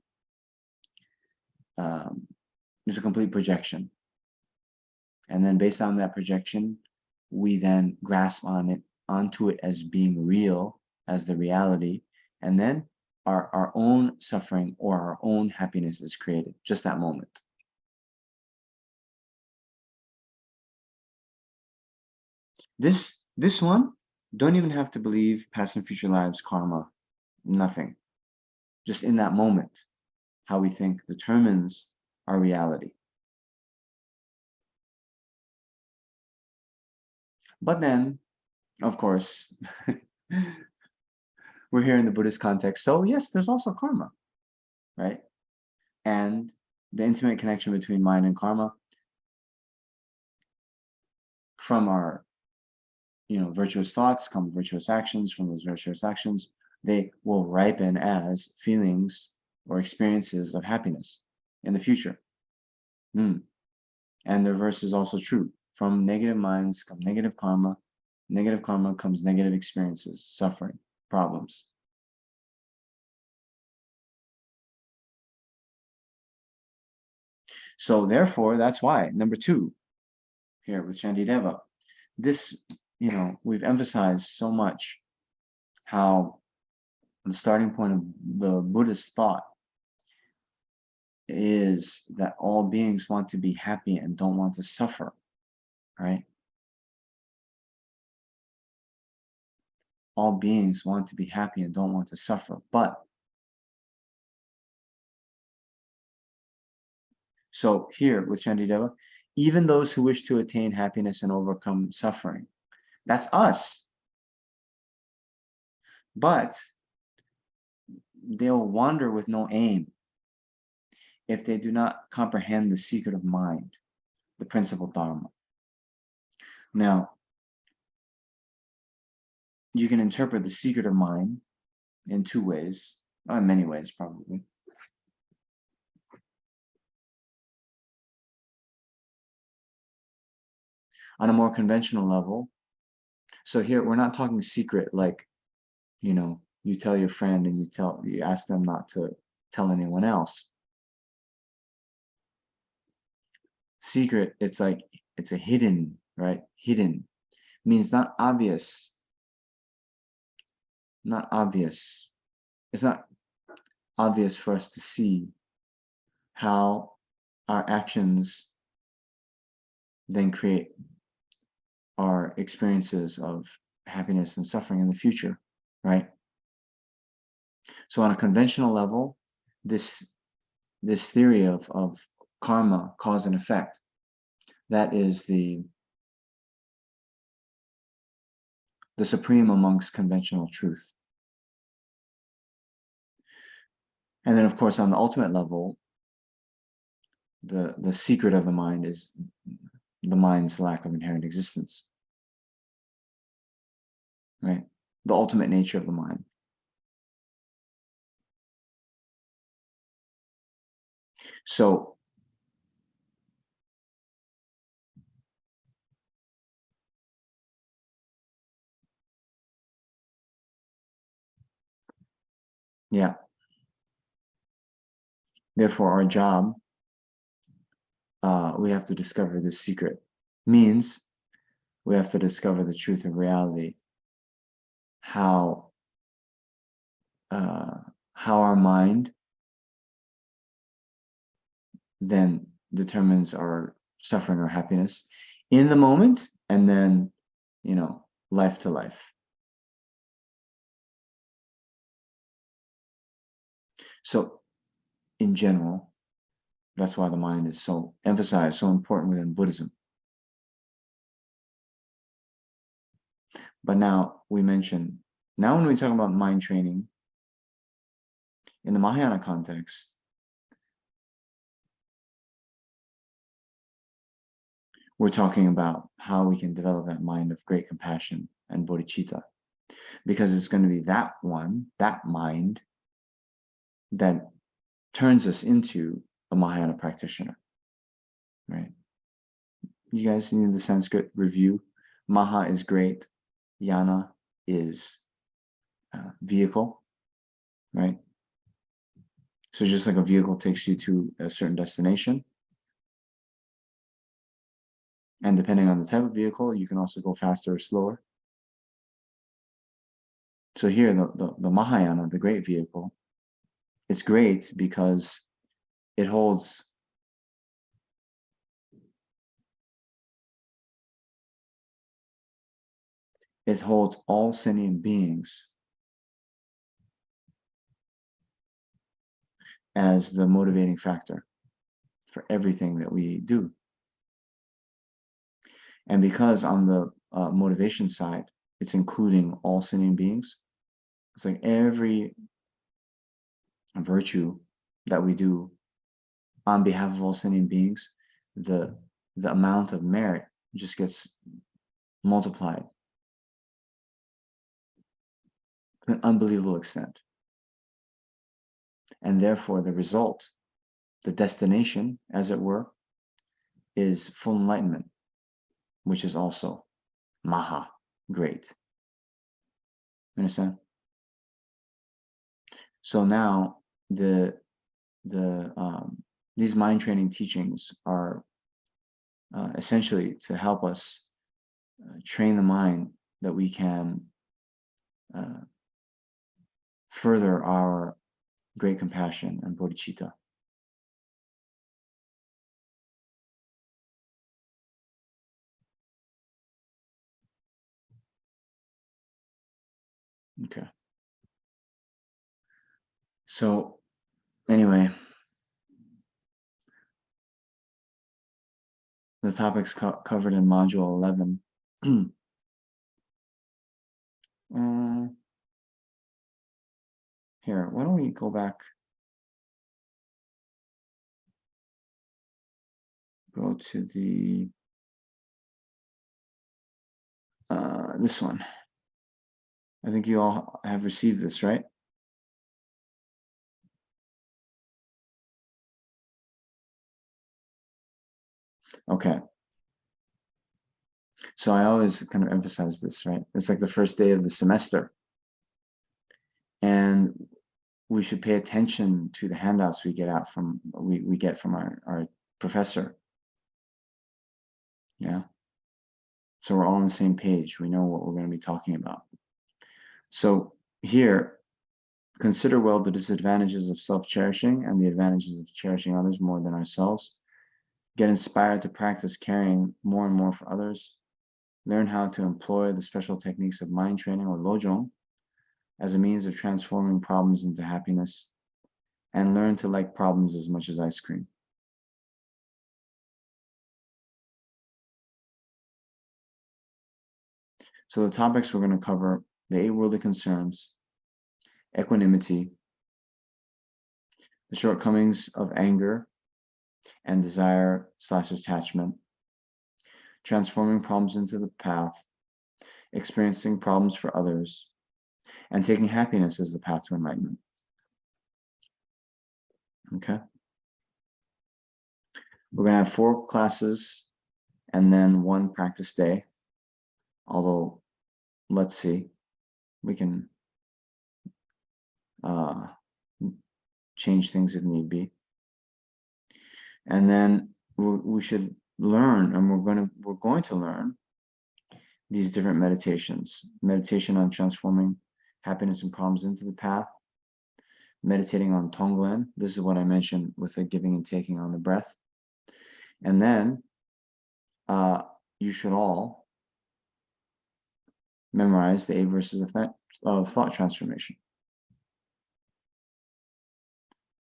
There's a complete projection. And then based on that projection, we then grasp onto it as being real, as the reality, and then our own suffering or our own happiness is created, just that moment. This one, don't even have to believe past and future lives, karma, nothing. Just in that moment, how we think determines our reality. But then, of course, we're here in the Buddhist context. So yes, there's also karma, right? And the intimate connection between mind and karma, from our virtuous thoughts come virtuous actions. From those virtuous actions, they will ripen as feelings or experiences of happiness in the future. And the reverse is also true. From negative minds come negative karma, Negative karma comes negative experiences, suffering, problems. So therefore, that's why, number 2, here with Shantideva, this, we've emphasized so much how the starting point of the Buddhist thought is that all beings want to be happy and don't want to suffer, right? All beings want to be happy and don't want to suffer. But, so here with Shantideva, even those who wish to attain happiness and overcome suffering, that's us. But they'll wander with no aim if they do not comprehend the secret of mind, the principal dharma. Now, you can interpret the secret of mind in 2 ways, or in many ways probably. On a more conventional level, so here we're not talking secret like, you tell your friend and you ask them not to tell anyone else. Secret, it's like, it's a hidden, right? Hidden means not obvious. Not obvious. It's not obvious for us to see how our actions then create our experiences of happiness and suffering in the future, right? So on a conventional level, this theory of karma, cause and effect, that is the supreme amongst conventional truth. And then, of course, on the ultimate level, the secret of the mind is the mind's lack of inherent existence, right? The ultimate nature of the mind. So, yeah. Therefore, our job, we have to discover this secret. Means we have to discover the truth of reality. How our mind then determines our suffering or happiness in the moment, and then, life to life. So, in general, that's why the mind is so emphasized, so important within Buddhism. But now when we talk about mind training in the Mahayana context, we're talking about how we can develop that mind of great compassion and bodhicitta, because it's going to be that mind that turns us into a Mahayana practitioner, right? You guys need the Sanskrit review. Maha is great, Yana is vehicle, right? So just like a vehicle takes you to a certain destination, and depending on the type of vehicle, you can also go faster or slower. So here, the Mahayana, the great vehicle, it's great because it holds all sentient beings as the motivating factor for everything that we do. And because on the motivation side, it's including all sentient beings, it's like every virtue that we do on behalf of all sentient beings, the amount of merit just gets multiplied to an unbelievable extent. And therefore, the result, the destination, as it were, is full enlightenment, which is also Maha. Great. Understand? So now these mind training teachings are essentially to help us train the mind that we can further our great compassion and bodhicitta. Okay. So anyway, the topics covered in module 11. Here, why don't we go back, go to the this one. I think you all have received this, right? Okay. So I always kind of emphasize this, right? It's like the first day of the semester. And we should pay attention to the handouts we get out from we get from our professor. Yeah. So we're all on the same page. We know what we're going to be talking about. So here, consider well the disadvantages of self-cherishing and the advantages of cherishing others more than ourselves. Get inspired to practice caring more and more for others. Learn how to employ the special techniques of mind training or lojong as a means of transforming problems into happiness, and learn to like problems as much as ice cream. So the topics we're going to cover: the 8 worldly concerns, equanimity, the shortcomings of anger and desire/attachment, transforming problems into the path, experiencing problems for others, and taking happiness as the path to enlightenment. Okay. We're going to have 4 classes and then 1 practice day. Although, let's see, we can change things if need be. And then we should learn, and we're going to learn these different meditations. Meditation on transforming happiness and problems into the path. Meditating on Tonglen. This is what I mentioned with the giving and taking on the breath. And then you should all memorize the 8 verses of thought transformation.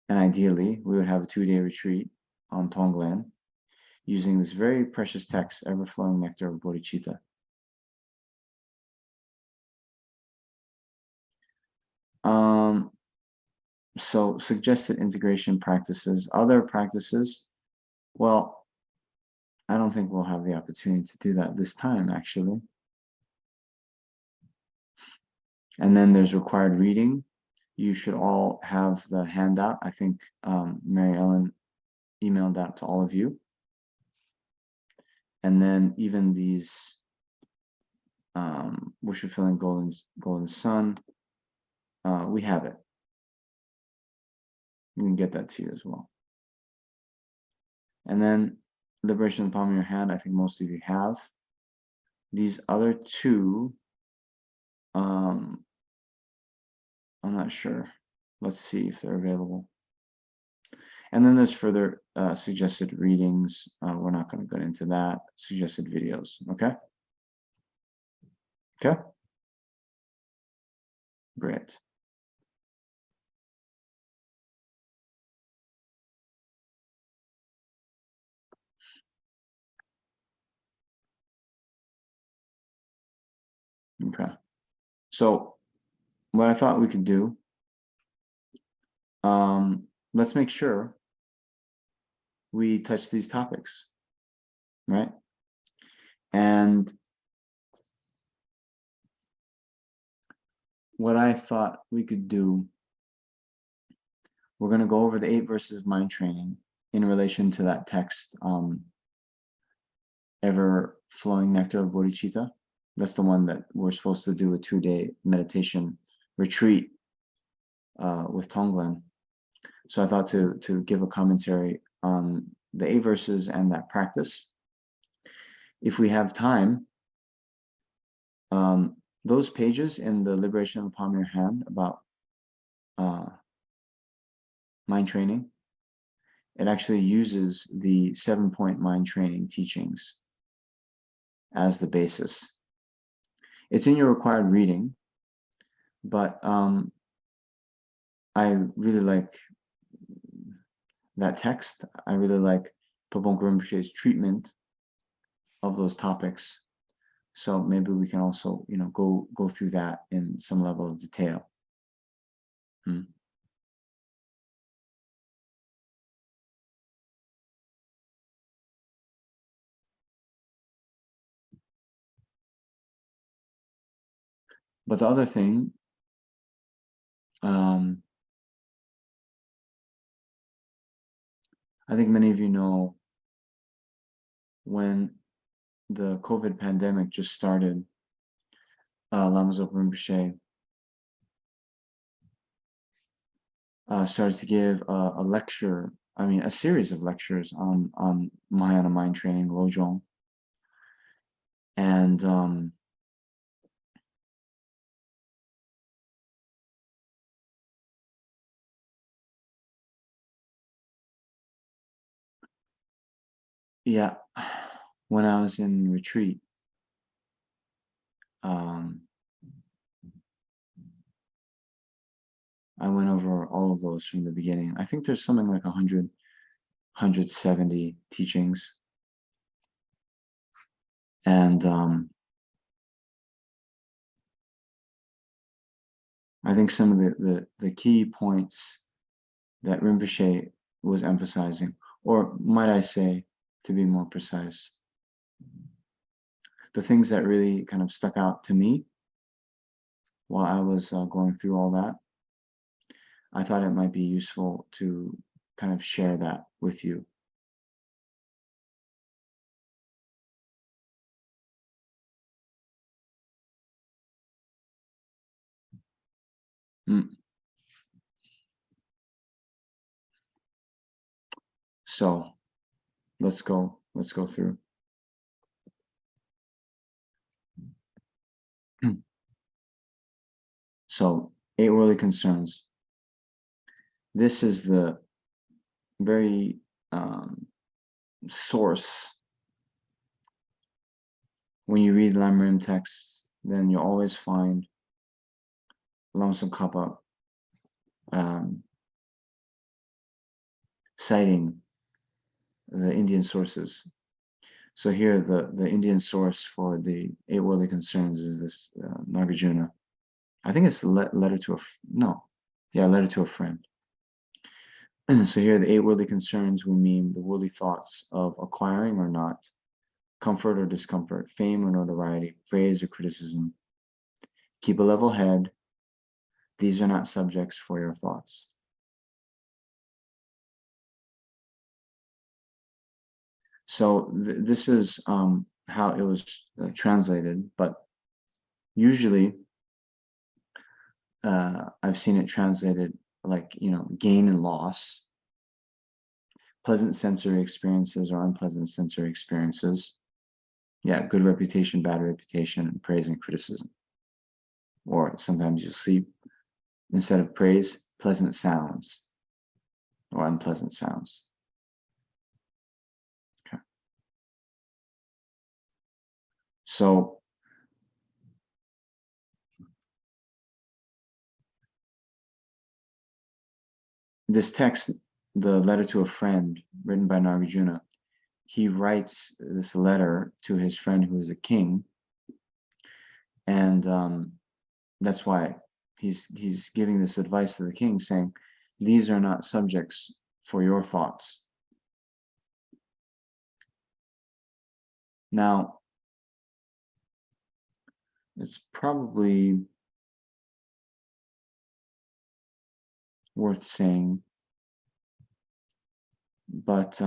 And ideally, we would have a 2-day retreat on Tonglen using this very precious text, Ever-Flowing Nectar of Bodhicitta. So suggested integration practices, other practices, well, I don't think we'll have the opportunity to do that this time, actually. And then there's required reading. You should all have the handout. I think Mary Ellen emailed that to all of you. And then even these wish fulfilling golden sun, we have it. We can get that to you as well. And then liberation in the palm of your hand, I think most of you have. These other 2, I'm not sure. Let's see if they're available. And then there's further suggested readings. We're not going to go into that. Suggested videos. Okay. Okay. Great. Okay. So what I thought we could do, let's make sure we touch these topics, right? And what I thought we could do, we're going to go over the 8 verses of mind training in relation to that text, Ever-Flowing Nectar of Bodhicitta. That's the one that we're supposed to do a 2-day meditation retreat with Tonglen. So I thought to give a commentary on the 8 verses and that practice. If we have time, those pages in the Liberation of the Palm of Your Hand about mind training, it actually uses the 7-point mind training teachings as the basis. It's in your required reading, but I really like that text. I really like Pabongka Rinpoche's treatment of those topics. So maybe we can also, go through that in some level of detail. But the other thing, I think many of you know, when the COVID pandemic just started, Lama Zopa Rinpoche started to give a lecture, a series of lectures on Mahayana mind training, Lojong. And yeah, when I was in retreat, I went over all of those from the beginning. I think there's something like 170 teachings. And I think some of the key points that Rinpoche was emphasizing, or might I say, to be more precise, the things that really kind of stuck out to me while I was going through all that, I thought it might be useful to kind of share that with you. So let's go through. So 8 worldly concerns. This is the very source. When you read Lamrim texts, then you'll always find Lama Tsongkhapa citing the Indian sources. So here, the Indian source for the 8 worldly concerns is this Nagarjuna. I think it's letter to a letter to a friend. And so here, the 8 worldly concerns, we mean the worldly thoughts of acquiring or not, comfort or discomfort, fame or notoriety, praise or criticism. Keep a level head. These are not subjects for your thoughts. So this is how it was translated, but usually I've seen it translated like, gain and loss, pleasant sensory experiences or unpleasant sensory experiences. Yeah, good reputation, bad reputation, and praise and criticism. Or sometimes you'll see, instead of praise, pleasant sounds or unpleasant sounds. Okay. So this text, the letter to a friend, written by Nagarjuna, he writes this letter to his friend who is a king, and that's why he's giving this advice to the king, saying, these are not subjects for your thoughts. Now, it's probably worth saying, but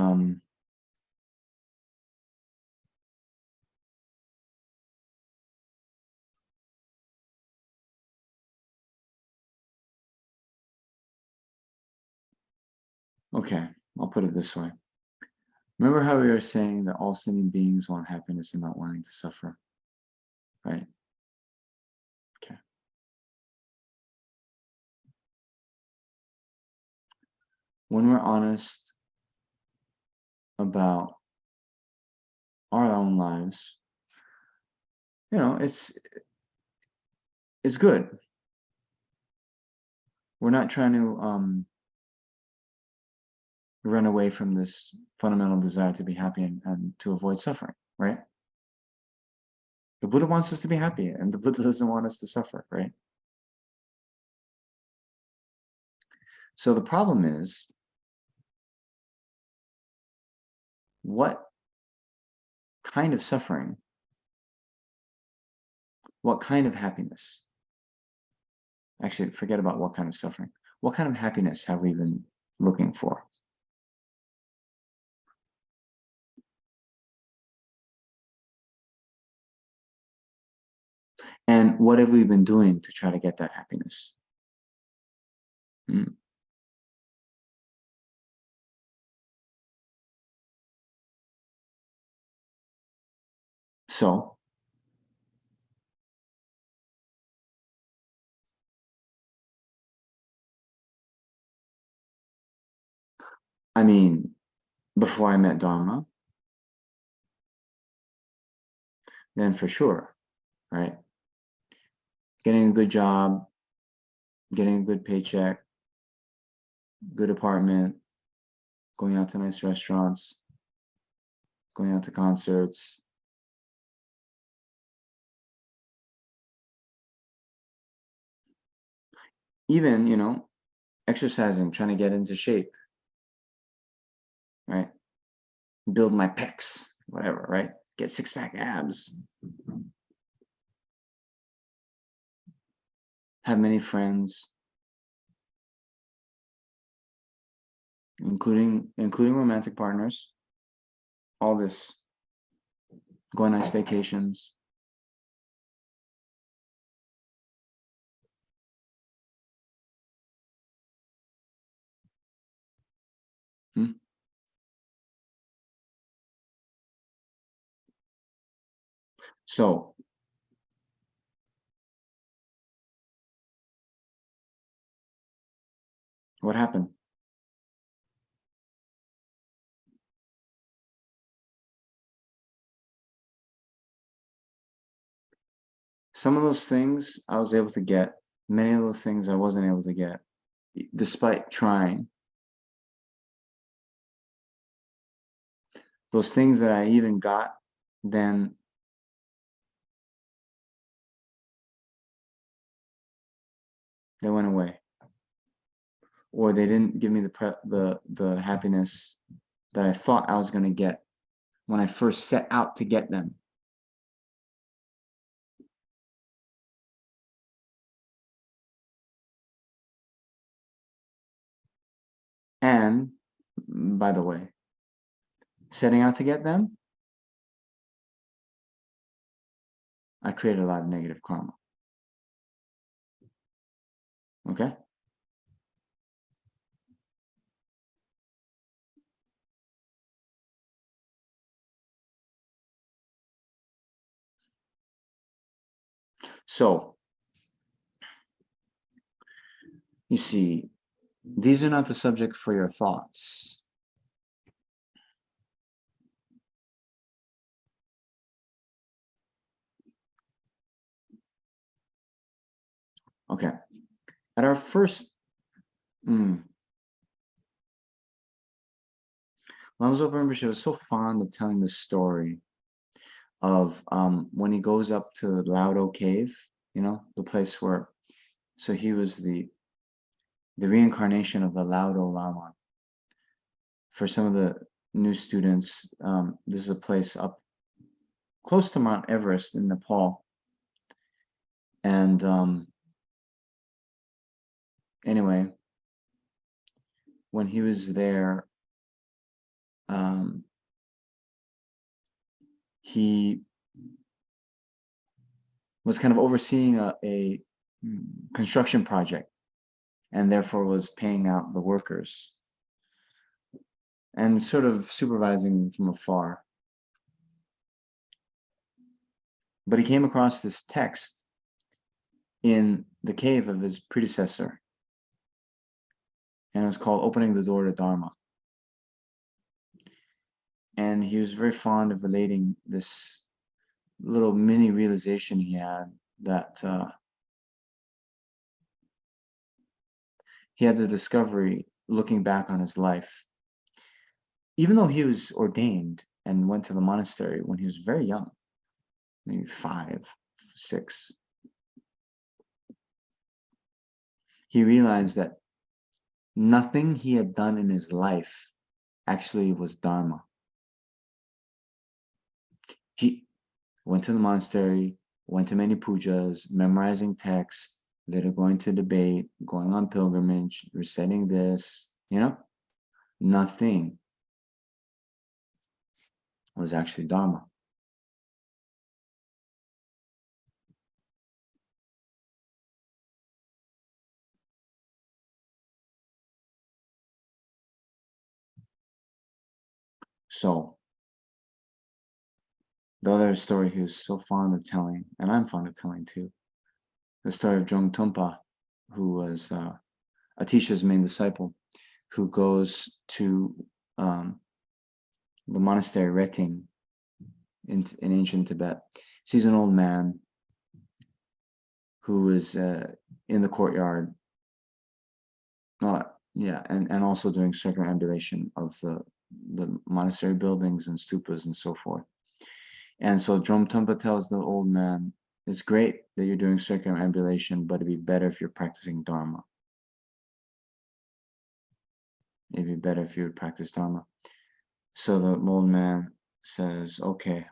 Okay, I'll put it this way. Remember how we were saying that all sentient beings want happiness and not wanting to suffer, right? Okay. When we're honest about our own lives, it's good. We're not trying to run away from this fundamental desire to be happy and to avoid suffering, right? The Buddha wants us to be happy, and the Buddha doesn't want us to suffer, right? So the problem is, what kind of suffering, what kind of happiness? Actually, forget about what kind of suffering. What kind of happiness have we been looking for? And what have we been doing to try to get that happiness? Hmm. So, I mean, before I met Dharma, then for sure, right? Getting a good job, getting a good paycheck, good apartment, going out to nice restaurants, going out to concerts, even, exercising, trying to get into shape, right? Build my pecs, whatever, right? Get six-pack abs, have many friends, including romantic partners, all this, go on nice vacations. Hmm? So what happened? Some of those things I was able to get, many of those things I wasn't able to get, despite trying. Those things that I even got, then they went away, or they didn't give me the happiness that I thought I was going to get when I first set out to get them. And by the way, setting out to get them, I created a lot of negative karma. Okay? So, you see, these are not the subject for your thoughts. Okay. At our first, Lamzo Rinpoche was so fond of telling this story of when he goes up to Laudo Cave, the place where, so he was the reincarnation of the Laudo Lama. For some of the new students, this is a place up close to Mount Everest in Nepal. And anyway, when he was there, he was kind of overseeing a construction project, and therefore was paying out the workers. and sort of supervising from afar. But he came across this text in the cave of his predecessor, and it was called Opening the Door to Dharma. And he was very fond of relating this little mini realization he had, that he had the discovery, looking back on his life, even though he was ordained and went to the monastery when he was very young, maybe 5, 6, he realized that nothing he had done in his life actually was Dharma. He went to the monastery, went to many pujas, memorizing texts, later going to debate, going on pilgrimage, reciting this, nothing was actually Dharma. So the other story he was so fond of telling, and I'm fond of telling too, the story of Drung Tumpa, who was Atisha's main disciple, who goes to the monastery Reting in ancient Tibet, sees an old man who is in the courtyard, and also doing circumambulation of the monastery buildings and stupas and so forth. And so Drung Tumpa tells the old man, it's great that you're doing circumambulation, but it'd be better if you're practicing Dharma. It'd be better if you would practice Dharma. So the old man says, okay.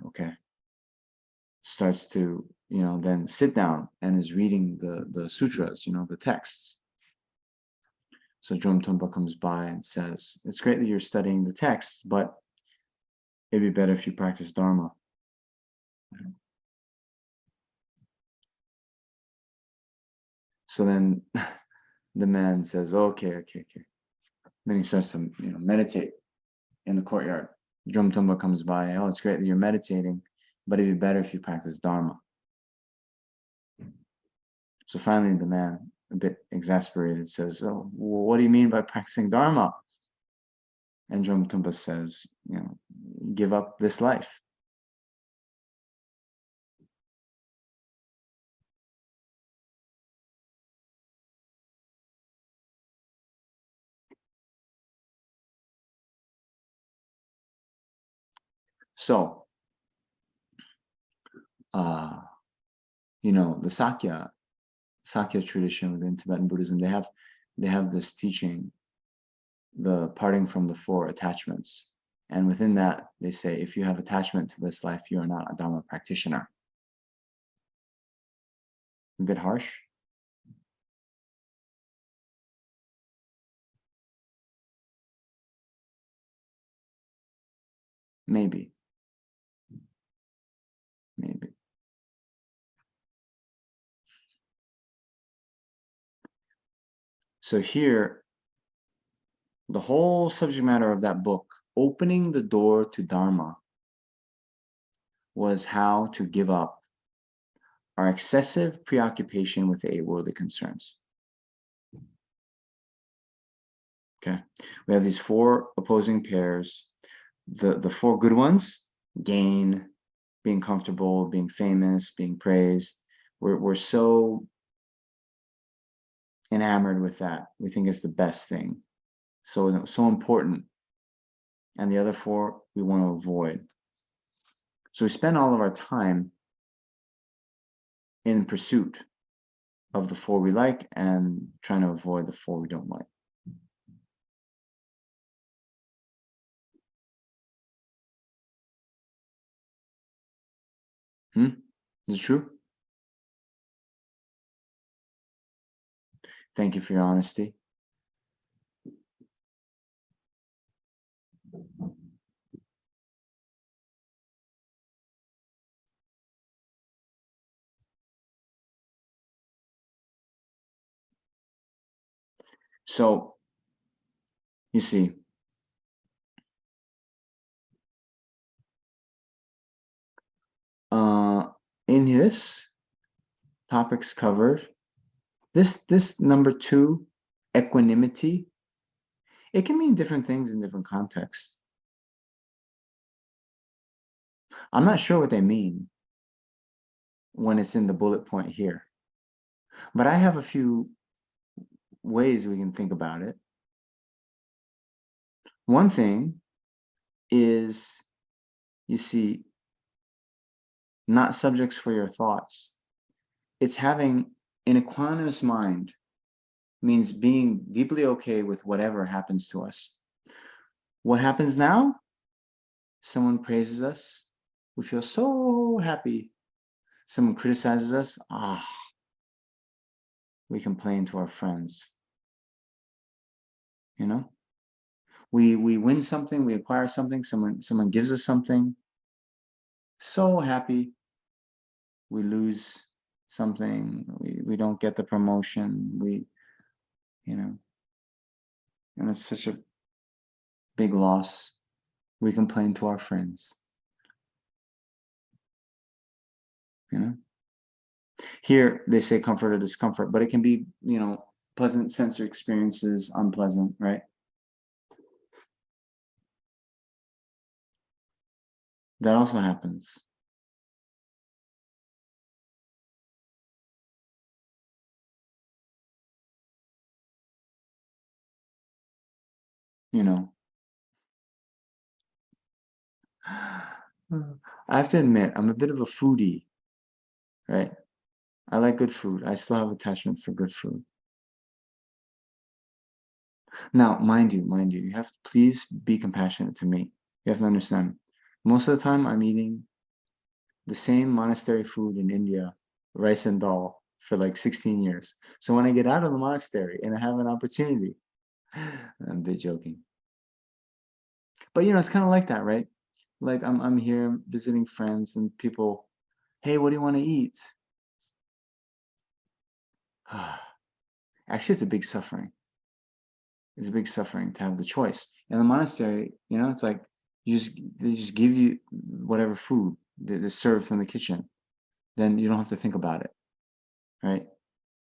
Starts to, then sit down and is reading the sutras, the texts. So Drung Tumpa comes by and says, it's great that you're studying the texts, but it'd be better if you practice Dharma. So then the man says, okay. Then he starts to, meditate in the courtyard. Drung Tumpa comes by, oh, it's great that you're meditating, but it'd be better if you practice Dharma. So finally the man, a bit exasperated, says, oh, well, what do you mean by practicing Dharma? And Drung Tumpa says, give up this life. So, the Sakya tradition within Tibetan Buddhism, they have this teaching, the parting from the 4 attachments. And within that, they say, if you have attachment to this life, you are not a Dharma practitioner. A bit harsh? Maybe. So here, the whole subject matter of that book, Opening the Door to Dharma, was how to give up our excessive preoccupation with the 8 worldly concerns. Okay, we have these 4 opposing pairs. The 4 good ones: gain, being comfortable, being famous, being praised. We're so enamored with that. We think it's the best thing, so important. And the other 4 we want to avoid. So we spend all of our time in pursuit of the 4 we like and trying to avoid the 4 we don't like. Is it true? Thank you for your honesty. So, you see, this topic's covered. This number 2, equanimity, it can mean different things in different contexts. I'm not sure what they mean when it's in the bullet point here, but I have a few ways we can think about it. One thing is, you see, not subjects for your thoughts. It's having an equanimous mind, means being deeply okay with whatever happens to us. What happens now? Someone praises us, we feel so happy. Someone criticizes us, we complain to our friends. You know, we win something, we acquire something, someone gives us something, so happy. We lose something, we don't get the promotion, and it's such a big loss. We complain to our friends. Here they say comfort or discomfort, but it can be, pleasant sensory experiences, unpleasant, right? That also happens. I have to admit, I'm a bit of a foodie, right? I like good food. I still have attachment for good food. Now, mind you, you have to please be compassionate to me. You have to understand, most of the time I'm eating the same monastery food in India, rice and dal, for like 16 years. So when I get out of the monastery and I have an opportunity, I'm a bit joking. But it's kind of like that, right? Like I'm here visiting friends and people, hey, what do you want to eat? Actually, it's a big suffering. It's a big suffering to have the choice. In the monastery, it's like they just give you whatever food that's served from the kitchen. Then you don't have to think about it, right?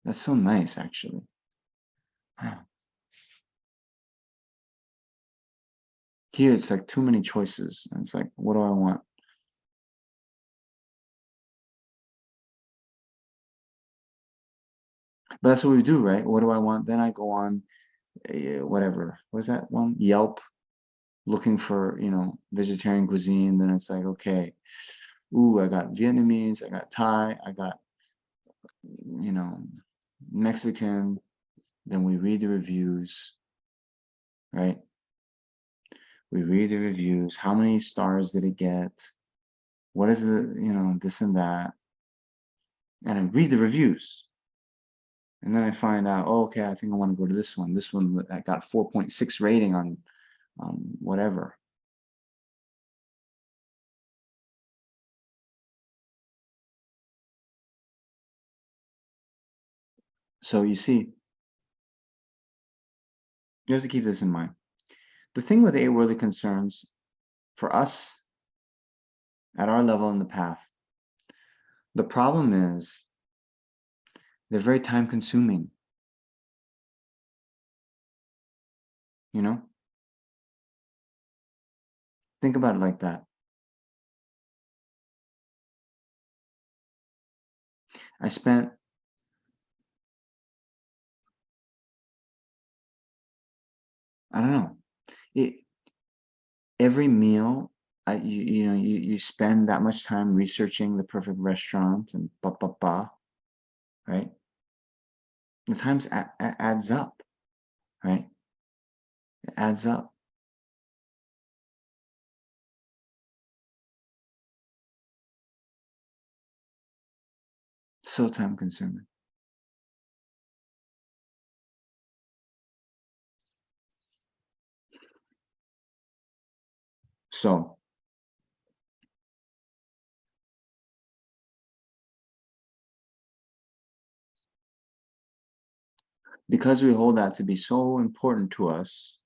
That's so nice, actually. Here, it's like too many choices. And it's like, what do I want? But that's what we do, right? What do I want? Then I go on, whatever. What's that one? Yelp, looking for, vegetarian cuisine. Then it's like, okay, ooh, I got Vietnamese, I got Thai, I got, Mexican. Then we read the reviews, right? We read the reviews. How many stars did it get? What is the, this and that? And I read the reviews. And then I find out, oh, okay, I think I want to go to this one. This one, I got 4.6 rating on whatever. So you see, you have to keep this in mind. The thing with 8 worldly concerns, for us, at our level in the path, the problem is they're very time consuming. Think about it like that. I spent, I don't know, every meal, you spend that much time researching the perfect restaurant and right? The times adds up, right? It adds up. So time consuming. So because we hold that to be so important to us,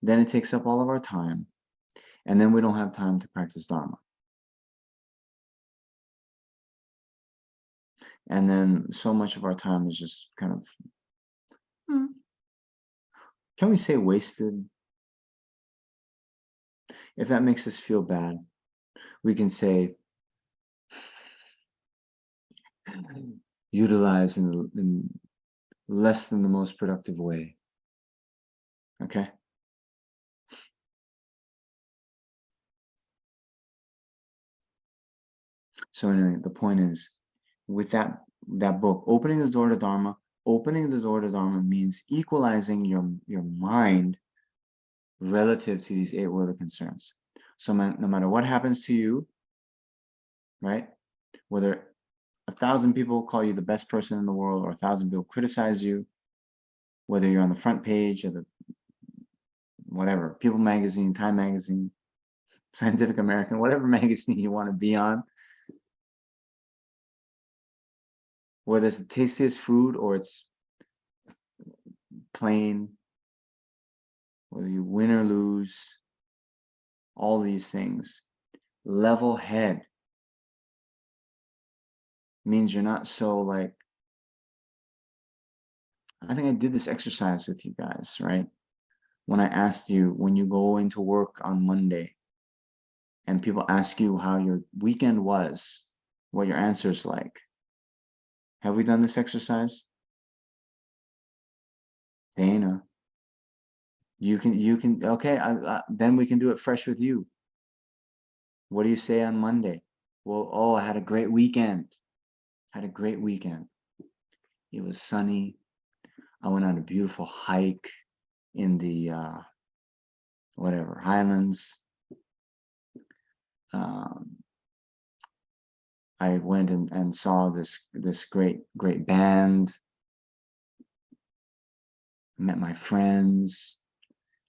then it takes up all of our time, and then we don't have time to practice Dharma. And then so much of our time is just kind of, can we say wasted? If that makes us feel bad, we can say utilized in less than the most productive way. Okay? So anyway, the point is, with that book, opening the door to Dharma, opening the door to Dharma means equalizing your mind relative to these eight worldly concerns. So no matter what happens to you, right? Whether 1,000 people call you the best person in the world or 1,000 people criticize you, whether you're on the front page of the whatever, People magazine, Time magazine, Scientific American, whatever magazine you want to be on, whether it's the tastiest food or it's plain, whether you win or lose, all these things, level head means you're not so like, I think I did this exercise with you guys, right? When I asked you, when you go into work on Monday and people ask you how your weekend was, what your answer is like. Have we done this exercise? Dana, okay, then we can do it fresh with you. What do you say on Monday? Well, oh, I had a great weekend. Had a great weekend. It was sunny. I went on a beautiful hike in the whatever highlands. I went and saw this great band. Met my friends.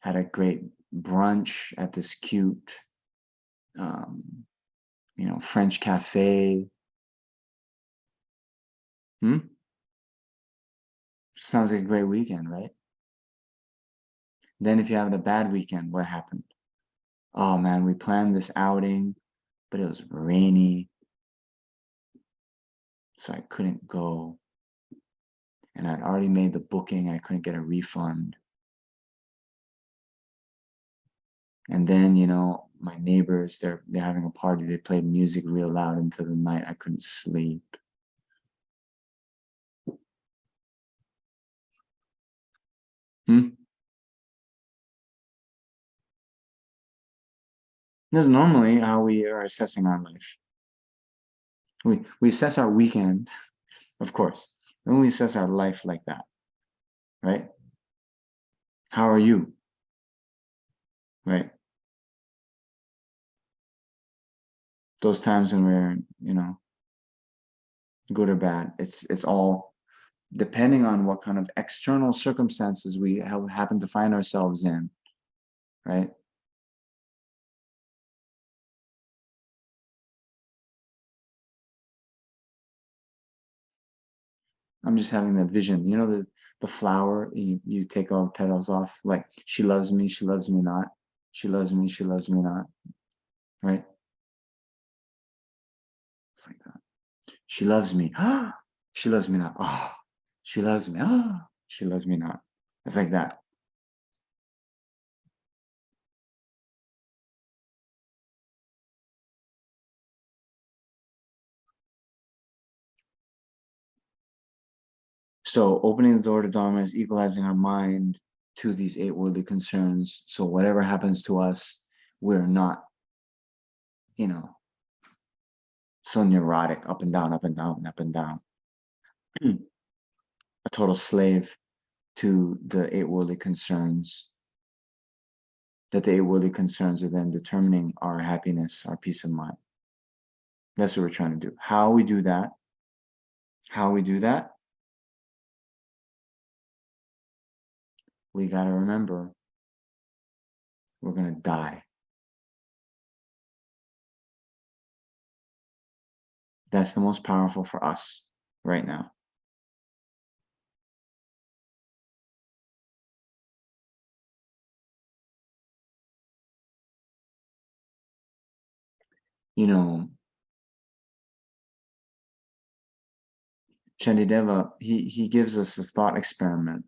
Had a great brunch at this cute, French cafe. Sounds like a great weekend, right? Then if you have a bad weekend, what happened? Oh man, we planned this outing, but it was rainy, so I couldn't go. And I'd already made the booking, I couldn't get a refund. And then, my neighbors, they're having a party, they played music real loud into the night, I couldn't sleep. This is normally how we are assessing our life. We assess our weekend, of course, and we assess our life like that, right? How are you? Right? Those times when we're, good or bad, it's all depending on what kind of external circumstances we happen to find ourselves in, right? I'm just having that vision. The flower, you take all the petals off, like she loves me not. She loves me not, right? It's like that. She loves me. She loves me not. Oh, she loves me. Oh, she loves me not. It's like that. So opening the door to Dharma is equalizing our mind to these eight worldly concerns. So whatever happens to us, we're not, so neurotic, up and down, up and down, up and down. A total slave to the eight worldly concerns. That the eight worldly concerns are then determining our happiness, our peace of mind. That's what we're trying to do. How we do that? We got to remember we're going to die. That's the most powerful for us right now. Shantideva, he gives us a thought experiment.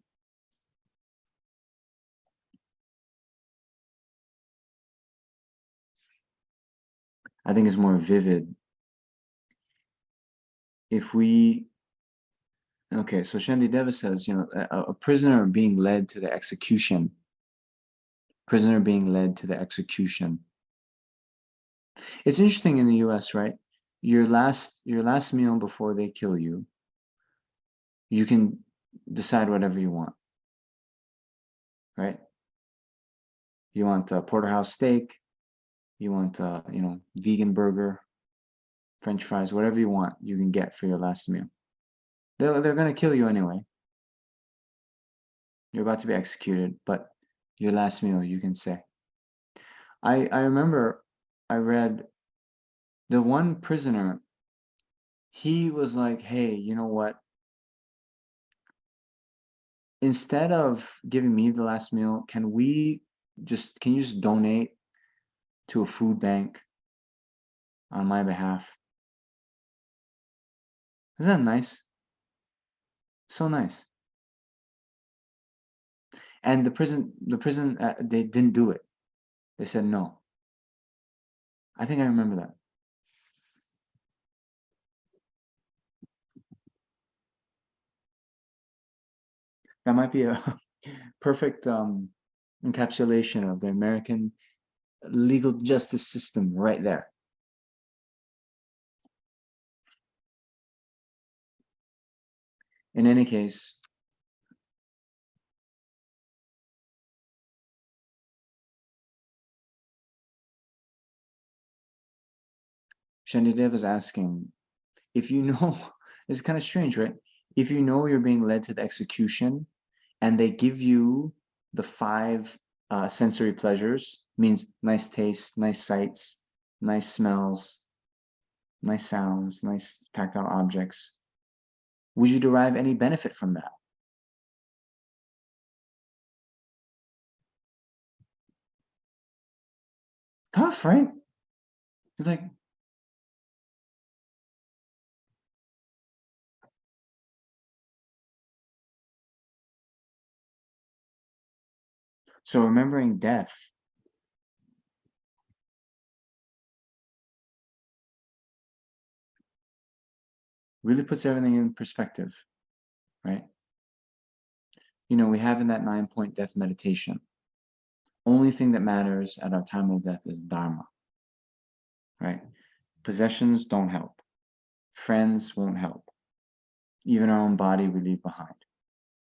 I think it's more vivid. If we, okay, so Shantideva says, a prisoner being led to the execution, prisoner being led to the execution. It's interesting in the US, right? Your last meal before they kill you, you can decide whatever you want, right? You want a porterhouse steak, you want vegan burger, French fries, whatever you want, you can get for your last meal. They're gonna kill you anyway. You're about to be executed, but your last meal you can say. I remember I read the one prisoner, he was like, hey, you know what? Instead of giving me the last meal, can you just donate to a food bank on my behalf? Isn't that nice? So nice. And the prison, they didn't do it. They said no. I think I remember that. That might be a perfect encapsulation of the American legal justice system right there. In any case, Shanidev is asking, if you know, it's kind of strange, right? If you know you're being led to the execution and they give you the five sensory pleasures, means nice taste, nice sights, nice smells, nice sounds, nice tactile objects, would you derive any benefit from that? Tough, right? You're like, so remembering death really puts everything in perspective, right? We have in that 9-point death meditation, only thing that matters at our time of death is Dharma, right? Possessions don't help. Friends won't help. Even our own body we leave behind,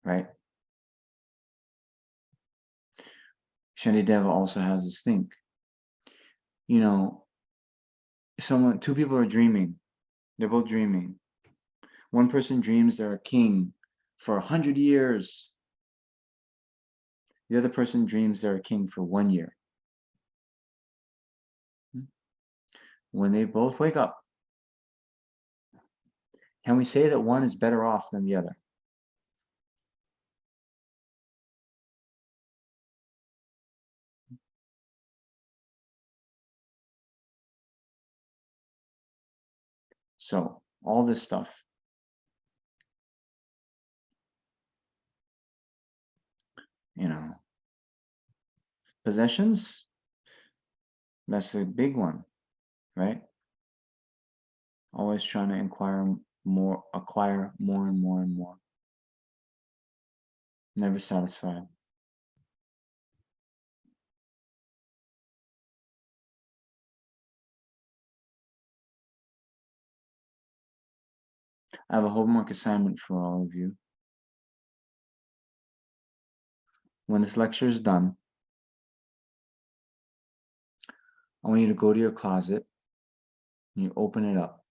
right? Shantideva also has this thing, you know, two people are dreaming. They're both dreaming. One person dreams they're a king for 100 years. The other person dreams they're a king for 1 year. When they both wake up, can we say that one is better off than the other? So all this stuff, you know, possessions, that's a big one, right? Always trying to acquire more and more and more. Never satisfied. I have a homework assignment for all of you. When this lecture is done, I want you to go to your closet and you open it up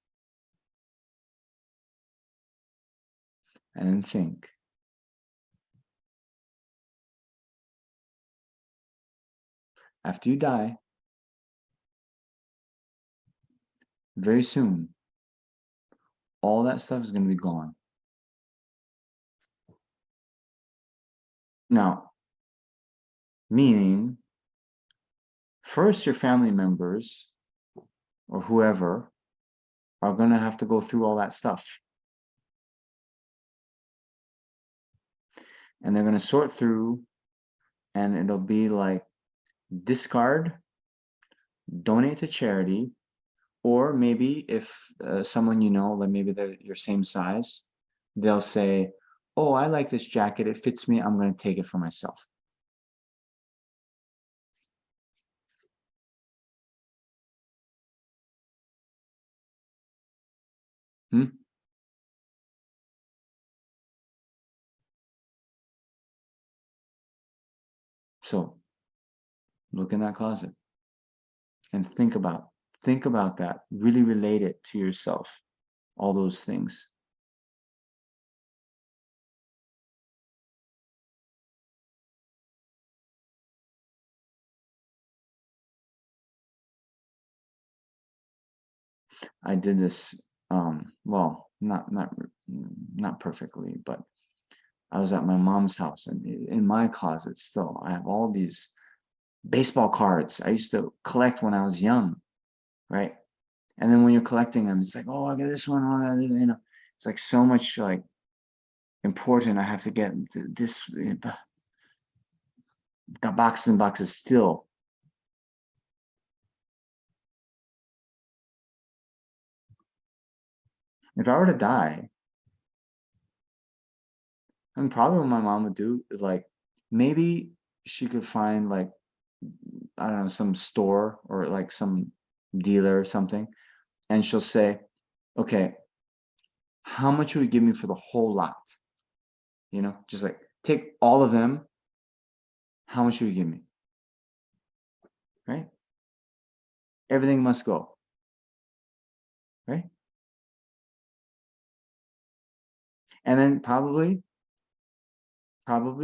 and then think. After you die, very soon, all that stuff is going to be gone. Now, meaning, first your family members or whoever are going to have to go through all that stuff. and they're going to sort through, and it'll be like discard, donate to charity, or maybe if someone you know, like maybe they're your same size, they'll say, oh, I like this jacket, it fits me, I'm going to take it for myself. Hmm? So look in that closet and think about that. Really relate it to yourself, all those things. I did this, well, not perfectly, but I was at my mom's house, and in my closet still, I have all these baseball cards I used to collect when I was young, right? And then when you're collecting them, it's like, oh, I got this one, oh, it's like so much like important. I have to get this, got boxes and boxes still. If I were to die, and probably what my mom would do is like, maybe she could find like, I don't know, some store or like some dealer or something, and she'll say, okay, how much would you give me for the whole lot? Just like take all of them. How much would you give me? Right? Everything must go. Right? And then probably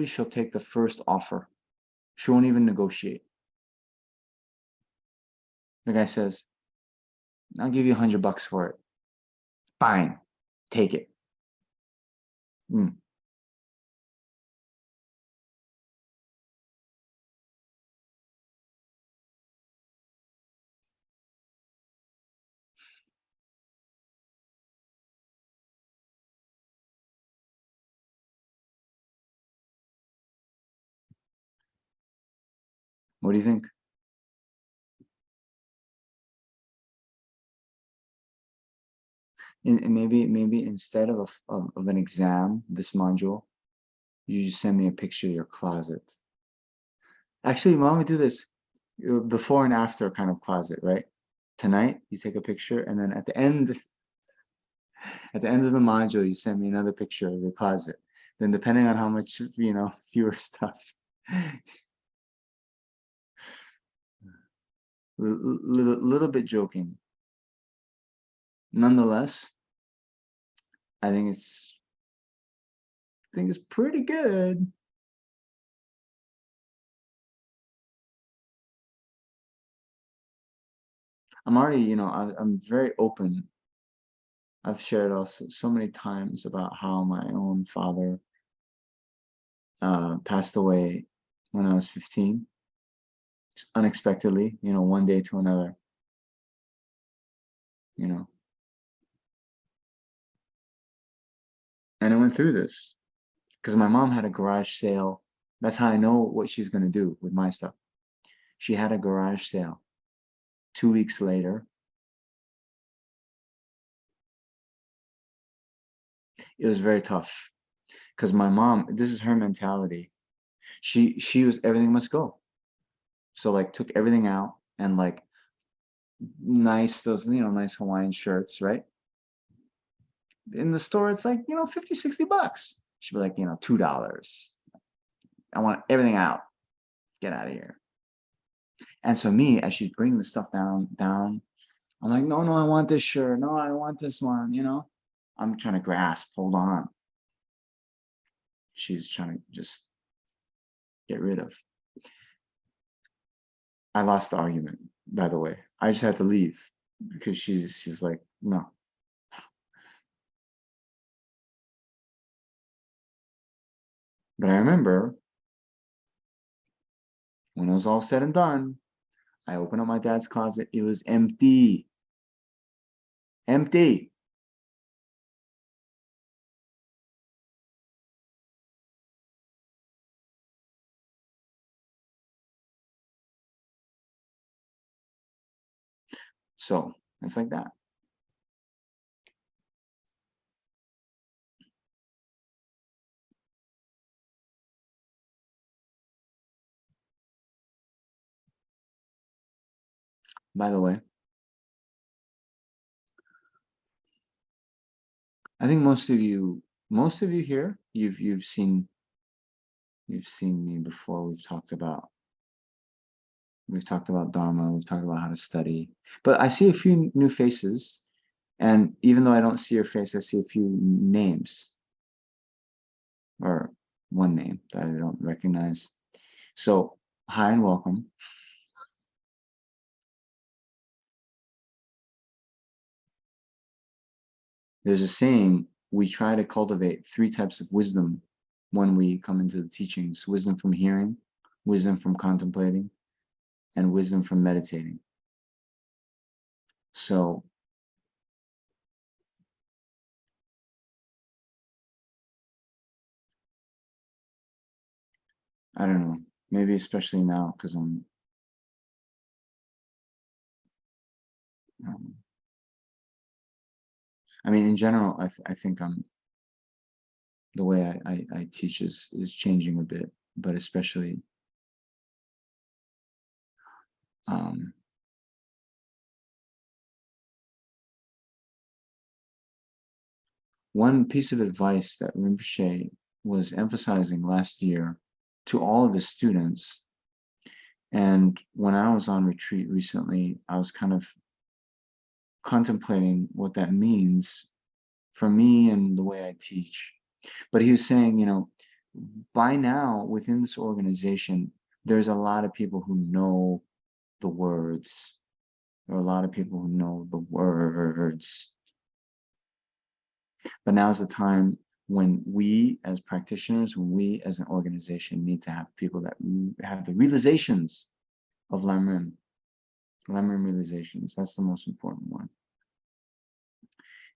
she'll take the first offer. She won't even negotiate. The guy says, I'll give you $100 for it. Fine. Take it. Mm. What do you think? And maybe instead of an exam, this module, you just send me a picture of your closet. Actually, why don't we do this? Before and after kind of closet, right? Tonight, you take a picture, and then at the end of the module, you send me another picture of your closet. Then depending on how much, fewer stuff, little bit joking. Nonetheless, I think it's pretty good. I'm already, I'm very open. I've shared also so many times about how my own father passed away when I was 15, unexpectedly, one day to another, you know. And I went through this because my mom had a garage sale. That's how I know what she's going to do with my stuff. She had a garage sale. 2 weeks later, it was very tough because my mom, this is her mentality. She was everything must go. So like took everything out and like nice those nice Hawaiian shirts, right? In the store it's like 50, $60. She'd be like $2. I want everything out, get out of here. And so me, as she's bringing the stuff down, I'm like, no, I want this shirt, no, I want this one, I'm trying to grasp, hold on. She's trying to just get rid of. I lost the argument, by the way. I just had to leave because she's like, no. But I remember when it was all said and done, I opened up my dad's closet. It was empty. Empty. So it's like that. By the way, I think most of you here, you've seen me before. We've talked about Dharma, we've talked about how to study. But I see a few new faces, and even though I don't see your face, I see a few names, or one name that I don't recognize. So, hi and welcome. There's a saying, we try to cultivate 3 types of wisdom when we come into the teachings: wisdom from hearing, wisdom from contemplating, and wisdom from meditating. So I don't know, maybe especially now, because I'm I mean, in general, I think the way I teach is changing a bit, but especially um, one piece of advice that Rinpoche was emphasizing last year to all of his students, and when I was on retreat recently, I was kind of contemplating what that means for me and the way I teach. But he was saying, by now within this organization, there's a lot of people who know the words. There are a lot of people who know the words. But now's the time when we as practitioners, when we as an organization need to have people that have the realizations of Lamrim realizations. That's the most important one.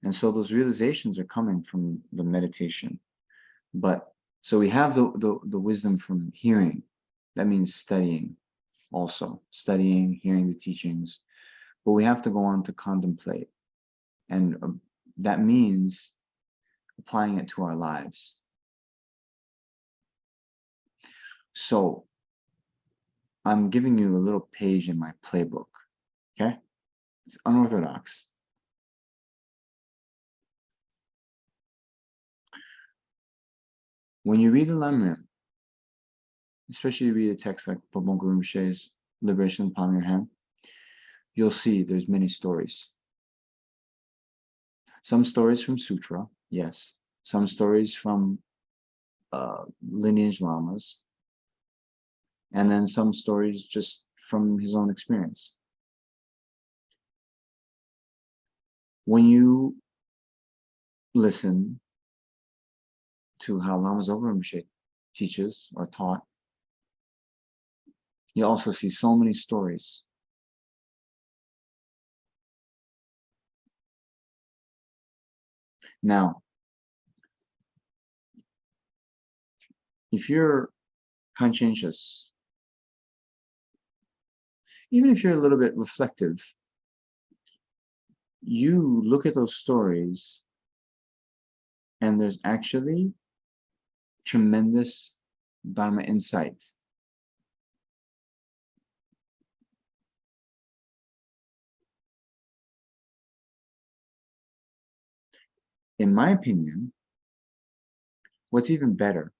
And so those realizations are coming from the meditation. But so we have the wisdom from hearing. That means studying also, studying, hearing the teachings. But we have to go on to contemplate. And that means applying it to our lives. So I'm giving you a little page in my playbook, okay? It's unorthodox. When you read the Lamrim, especially you read a text like Pabonko Rinpoche's Liberation in the Palm of Your Hand, you'll see there's many stories. Some stories from Sutra, yes. Some stories from lineage lamas, and then some stories just from his own experience. When you listen to how Lama Zopa Rinpoche teaches or taught, you also see so many stories. Now, if you're conscientious, even if you're a little bit reflective, you look at those stories and there's actually tremendous Dharma insight. In my opinion, what's even better,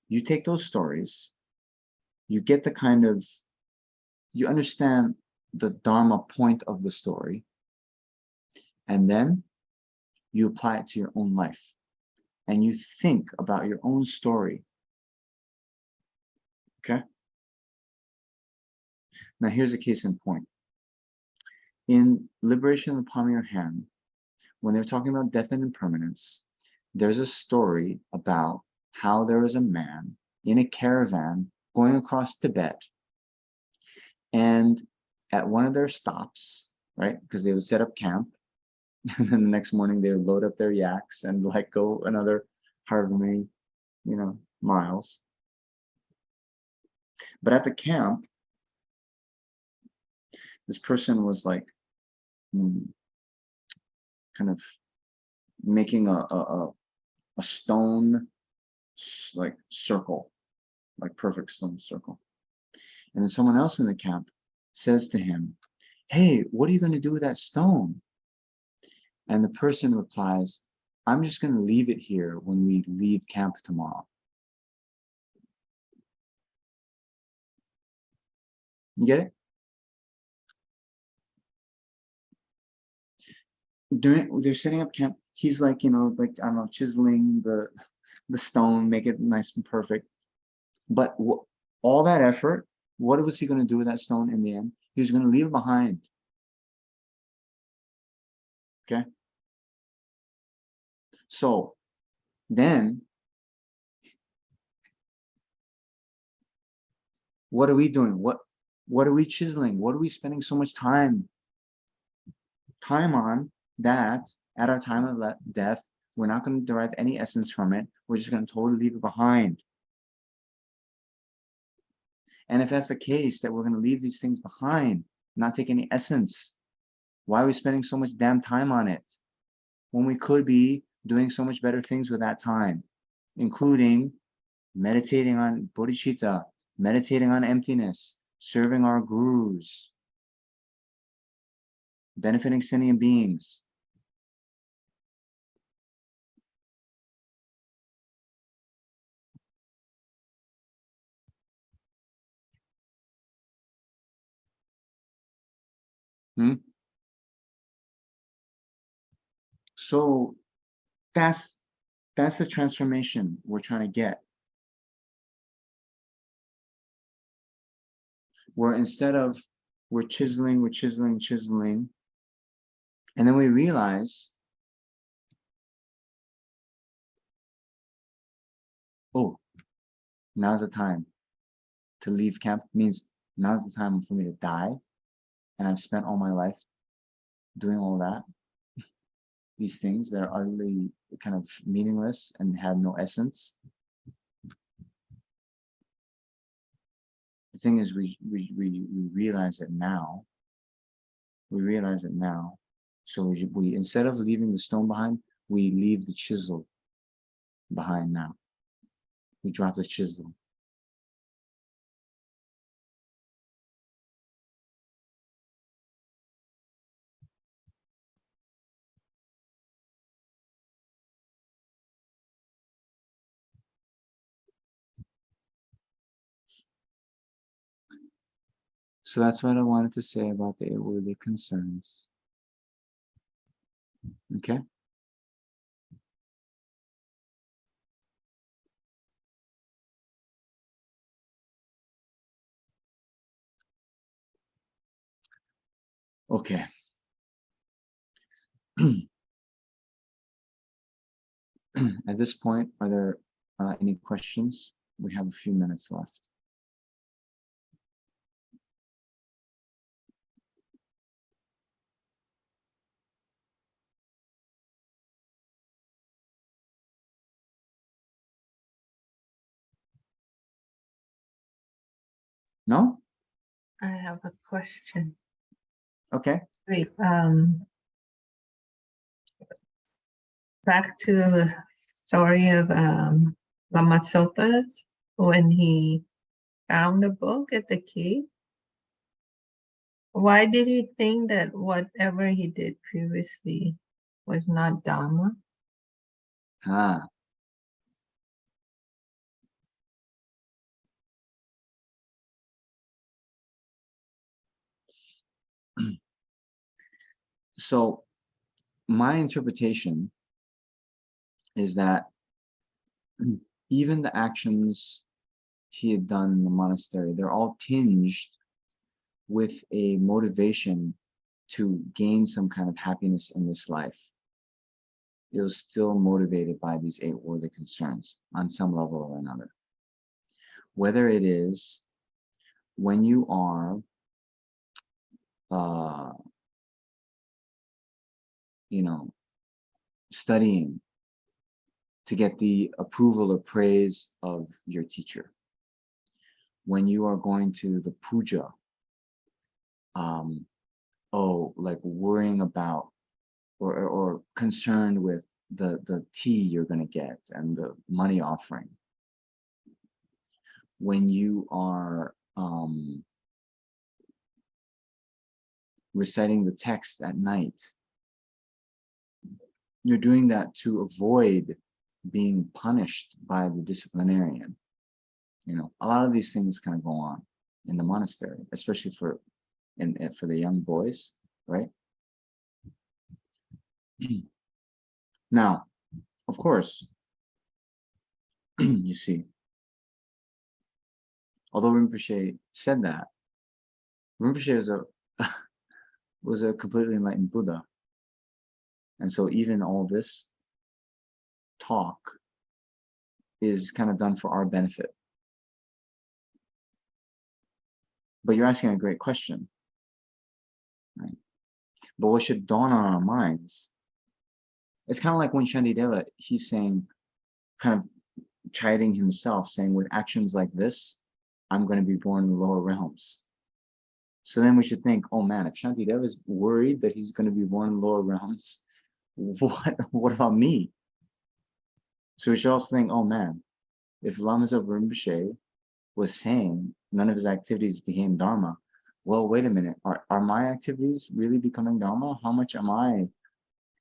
you take those stories, you get the kind of, you understand the Dharma point of the story, and then you apply it to your own life. And you think about your own story. Okay? Now here's a case in point. In Liberation in the Palm of Your Hand, when they're talking about death and impermanence, there's a story about how there was a man in a caravan going across Tibet, and at one of their stops, right, because they would set up camp, and then the next morning they would load up their yaks and like go another however many, miles. But at the camp, this person was like kind of making a stone like circle, like perfect stone circle. And then someone else in the camp says to him, "Hey, what are you going to do with that stone?" And the person replies, "I'm just going to leave it here when we leave camp tomorrow." You get it? They're setting up camp, he's like, like, I don't know, chiseling the stone, make it nice and perfect. But all that effort, what was he going to do with that stone in the end? He was going to leave it behind. Okay. So then what are we doing? What are we chiseling? What are we spending so much time on that at our time of death? We're not going to derive any essence from it. We're just going to totally leave it behind. And if that's the case, that we're going to leave these things behind, not take any essence, why are we spending so much damn time on it when we could be doing so much better things with that time, including meditating on bodhicitta, meditating on emptiness, serving our gurus, benefiting sentient beings? So that's the transformation we're trying to get. Where instead of we're chiseling, and then we realize, oh, now's the time to leave camp. Means now's the time for me to die, and I've spent all my life doing all that, these things that are utterly kind of meaningless and have no essence. The thing is, we realize it now. We realize it now. So we instead of leaving the stone behind, we leave the chisel behind now. We drop the chisel. So that's what I wanted to say about the eight-worthy concerns. Okay? Okay. At this point, are there any questions? We have a few minutes left. No? I have a question. Okay. Wait, back to the story of Lama Sopa's when he found a book at the cave. Why did he think that whatever he did previously was not Dharma? Ah. So my interpretation is that even the actions he had done in the monastery, they're all tinged with a motivation to gain some kind of happiness in this life. It was still motivated by these eight worthy concerns on some level or another. Whether it is when you are, studying to get the approval or praise of your teacher, when you are going to the puja oh, like worrying about or concerned with the tea you're going to get and the money offering. When you are reciting the text at night, you're doing that to avoid being punished by the disciplinarian. You know, a lot of these things kind of go on in the monastery, especially for the young boys, right? Now, of course, you see, although Rinpoche said that, Rinpoche was a completely enlightened Buddha. And so even all this talk is kind of done for our benefit. But you're asking a great question, right? But what should dawn on our minds, it's kind of like when Shantideva, he's saying, kind of chiding himself, saying, with actions like this, I'm going to be born in the lower realms. So then we should think, oh man, if Shantideva is worried that he's going to be born in the lower realms, what about me? So we should also think, oh man, if Lama Zopa Rinpoche was saying none of his activities became Dharma, well, wait a minute, are my activities really becoming Dharma? How much am I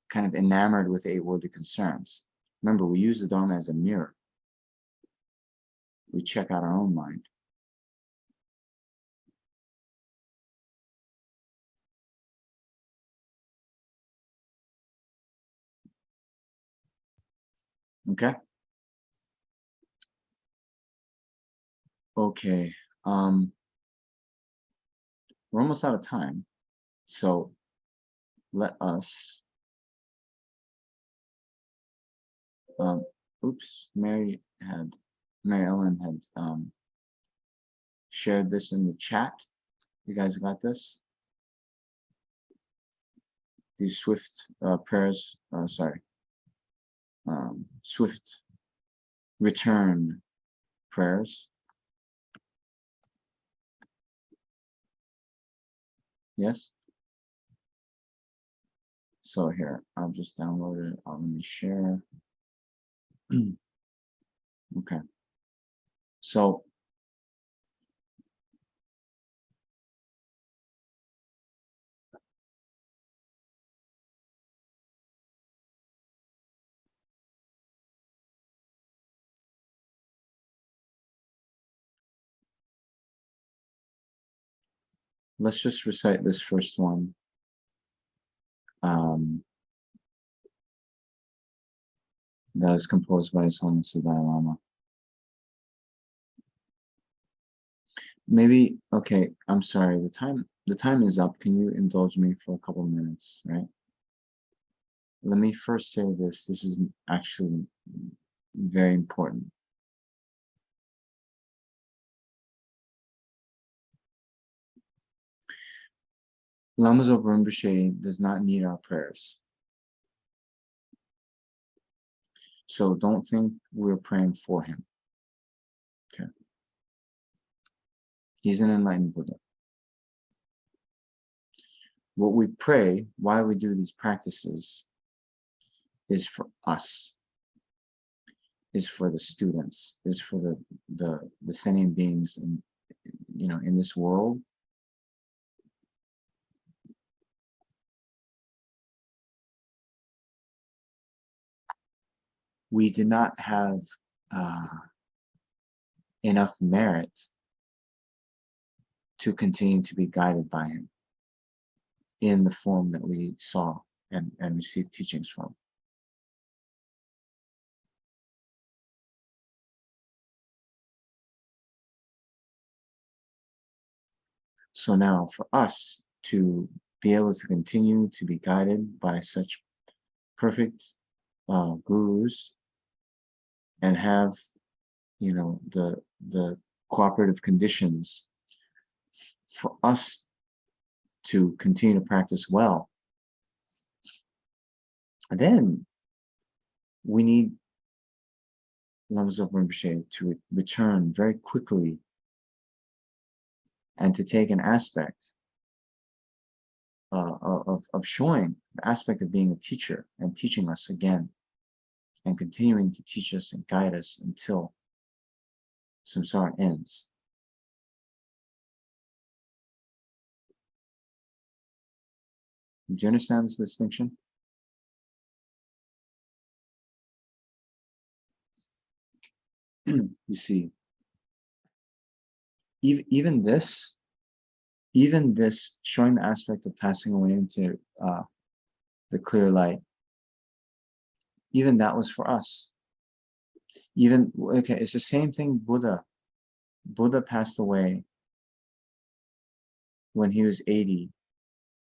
kind of enamored with eight worldly concerns? Remember, we use the Dharma as a mirror. We check out our own mind. Okay? Okay. We're almost out of time. So let us, oops, Mary Ellen had shared this in the chat. You guys got this? These swift prayers, swift return prayers. Yes? So here, I'll just download it. Let me share. Okay. So let's just recite this first one. That is composed by His Holiness the Dalai Lama. Maybe, okay, I'm sorry, the time is up. Can you indulge me for a couple of minutes, right? Let me first say this. This is actually very important. Lama Zopa Rinpoche does not need our prayers. So don't think we're praying for him. Okay. He's an enlightened Buddha. What we pray, why we do these practices, is for us, is for the students, is for the sentient beings in, you know, in this world. We did not have enough merit to continue to be guided by him in the form that we saw and received teachings from. So now for us to be able to continue to be guided by such perfect gurus and have, you know, the cooperative conditions for us to continue to practice well, and then we need Lama Zopa Rinpoche to return very quickly and to take an aspect of showing the aspect of being a teacher and teaching us again and continuing to teach us and guide us until samsara ends. Do you understand this distinction? You see, even this showing the aspect of passing away into the clear light, even that was for us. Even, okay, it's the same thing. Buddha passed away when he was 80,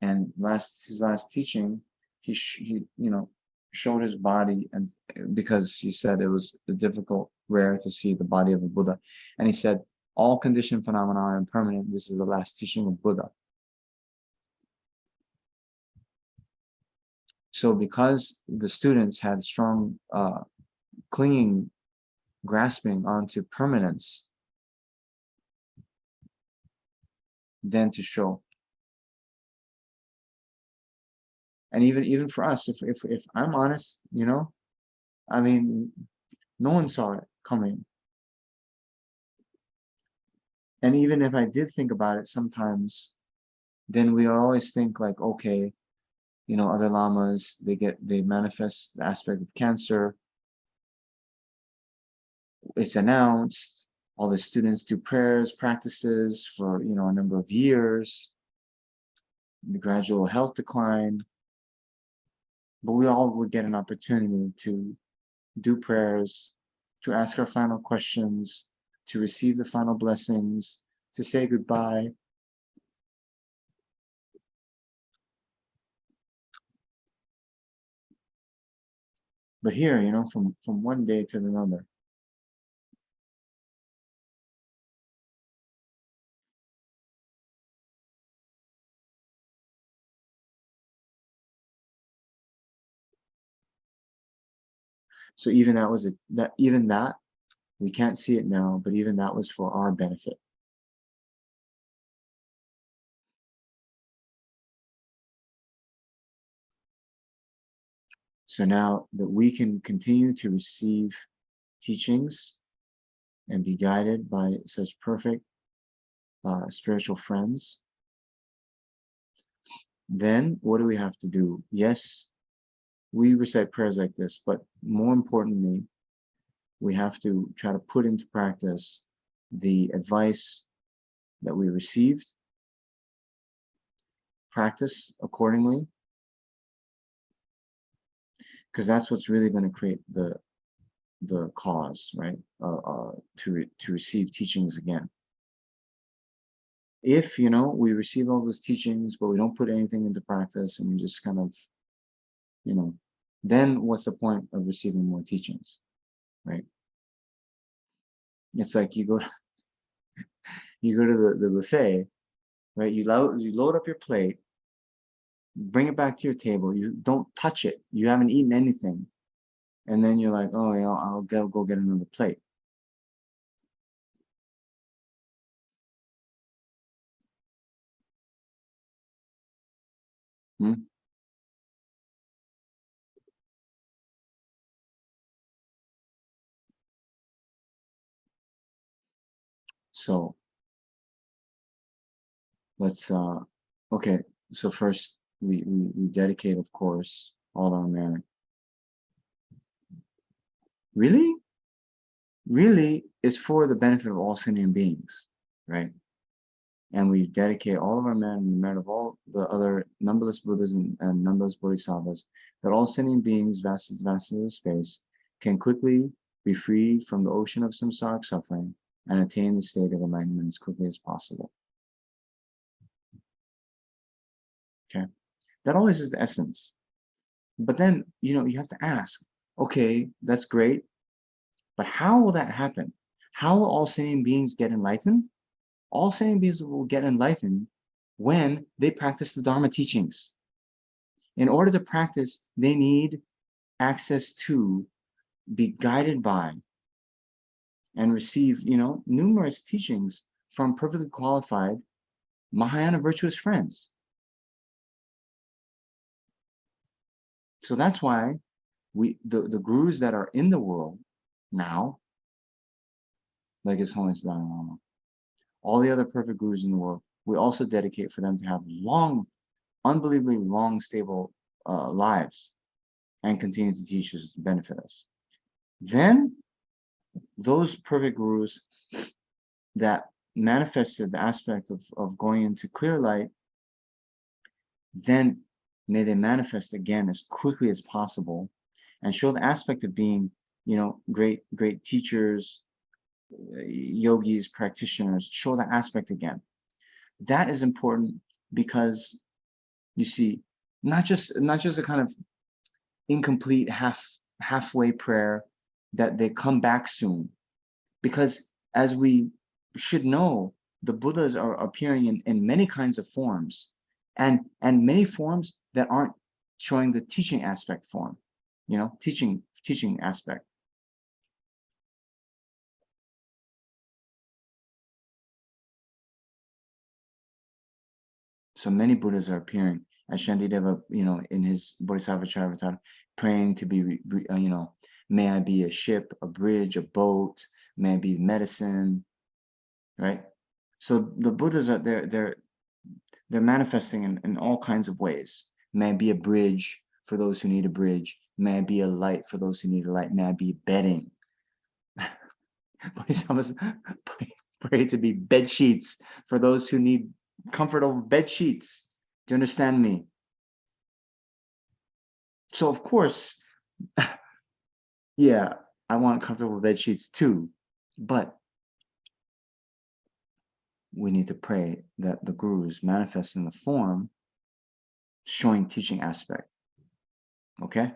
and his last teaching, he showed his body, and because he said it was rare to see the body of a Buddha, and he said all conditioned phenomena are impermanent. This is the last teaching of Buddha. So because the students had strong grasping onto permanence, then to show. And even for us, if I'm honest, I mean, no one saw it coming. And even if I did think about it sometimes, then we always think like, okay, other lamas, they manifest the aspect of cancer. It's announced, all the students do prayers, practices for, a number of years, the gradual health decline. But we all would get an opportunity to do prayers, to ask our final questions, to receive the final blessings, to say goodbye. But here, from one day to another, so even that we can't see it now, but even that was for our benefit. So now that we can continue to receive teachings and be guided by such perfect spiritual friends, then what do we have to do? Yes, we recite prayers like this, but more importantly, we have to try to put into practice the advice that we received, practice accordingly, because that's what's really going to create the cause, right? To receive teachings again. If we receive all those teachings, but we don't put anything into practice, and we just kind of, then what's the point of receiving more teachings, right? It's like you go to the buffet, right? You load up your plate, bring it back to your table. You don't touch it. You haven't eaten anything, and then you're like, oh, I'll go get another plate. Hmm? So let's okay. So first we dedicate, of course, all our merit. Really? Really, it's for the benefit of all sentient beings, right? And we dedicate all of our merit and the merit of all the other numberless Buddhas and numberless Bodhisattvas, that all sentient beings, vast of space, can quickly be freed from the ocean of samsaric suffering and attain the state of enlightenment as quickly as possible. Okay, that always is the essence. But then, you have to ask, okay, that's great, but how will that happen? How will all sentient beings get enlightened? All sentient beings will get enlightened when they practice the Dharma teachings. In order to practice, they need access to, be guided by, and receive, numerous teachings from perfectly qualified Mahayana virtuous friends. So that's why the gurus that are in the world now, like His Holiness Dalai Lama, all the other perfect gurus in the world, we also dedicate for them to have long, unbelievably long, stable lives and continue to teach us, to benefit us. Then those perfect gurus that manifested the aspect of going into clear light, then may they manifest again as quickly as possible and show the aspect of being, great teachers, yogis, practitioners, show that aspect again. That is important because you see, not just a kind of incomplete halfway prayer that they come back soon, because as we should know, the Buddhas are appearing in many kinds of forms, and many forms that aren't showing the teaching aspect form, teaching aspect. So many Buddhas are appearing, as Shantideva, in his Bodhisattva Charavatar, praying to be, may I be a ship, a bridge, a boat, may I be medicine, right? So the Buddhas are they're manifesting in all kinds of ways. May I be a bridge for those who need a bridge. May I be a light for those who need a light. May I be bedding. Bodhisattvas pray to be bed sheets for those who need comfortable bed sheets. Do you understand me? So of course, yeah, I want comfortable bed sheets too, but we need to pray that the gurus manifest in the form showing teaching aspect. Okay?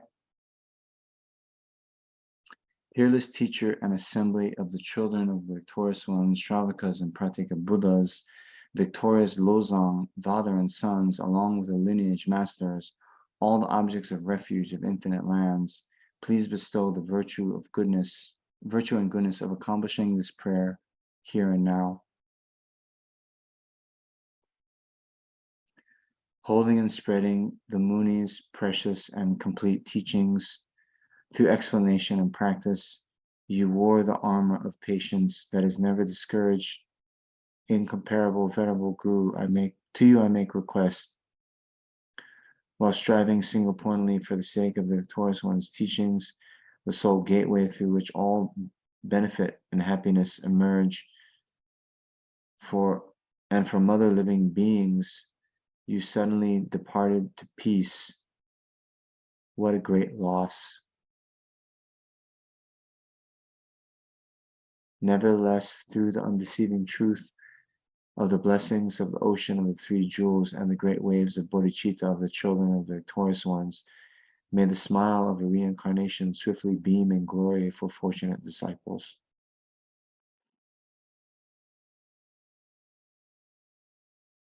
Peerless teacher and assembly of the children of the victorious ones, Shravakas and Pratika Buddhas, victorious Lozang, father and sons, along with the lineage masters, all the objects of refuge of infinite lands, please bestow the virtue and goodness of accomplishing this prayer here and now. Holding and spreading the Muni's precious and complete teachings through explanation and practice, you wore the armor of patience that is never discouraged. Incomparable venerable Guru, I make request, while striving single-pointedly for the sake of the victorious one's teachings, the sole gateway through which all benefit and happiness emerge. And from other living beings, you suddenly departed to peace. What a great loss. Nevertheless, through the undeceiving truth of the blessings of the ocean of the three jewels and the great waves of bodhicitta of the children of the victorious ones, may the smile of a reincarnation swiftly beam in glory for fortunate disciples.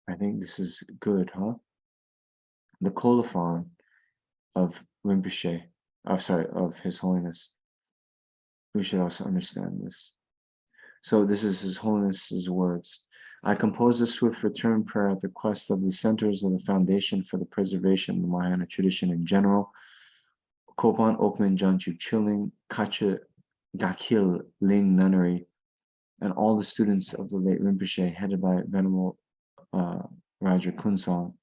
I think this is good, huh? The colophon of Rinpoche, of His Holiness. We should also understand this. So this is His Holiness's words. I compose a swift return prayer at the request of the centers of the Foundation for the Preservation of the Mahayana tradition in general, Kopan Okman Janchu Chiling, Kacha Gakil Ling Nunnery, and all the students of the late Rinpoche, headed by Venerable Raja Kunsong,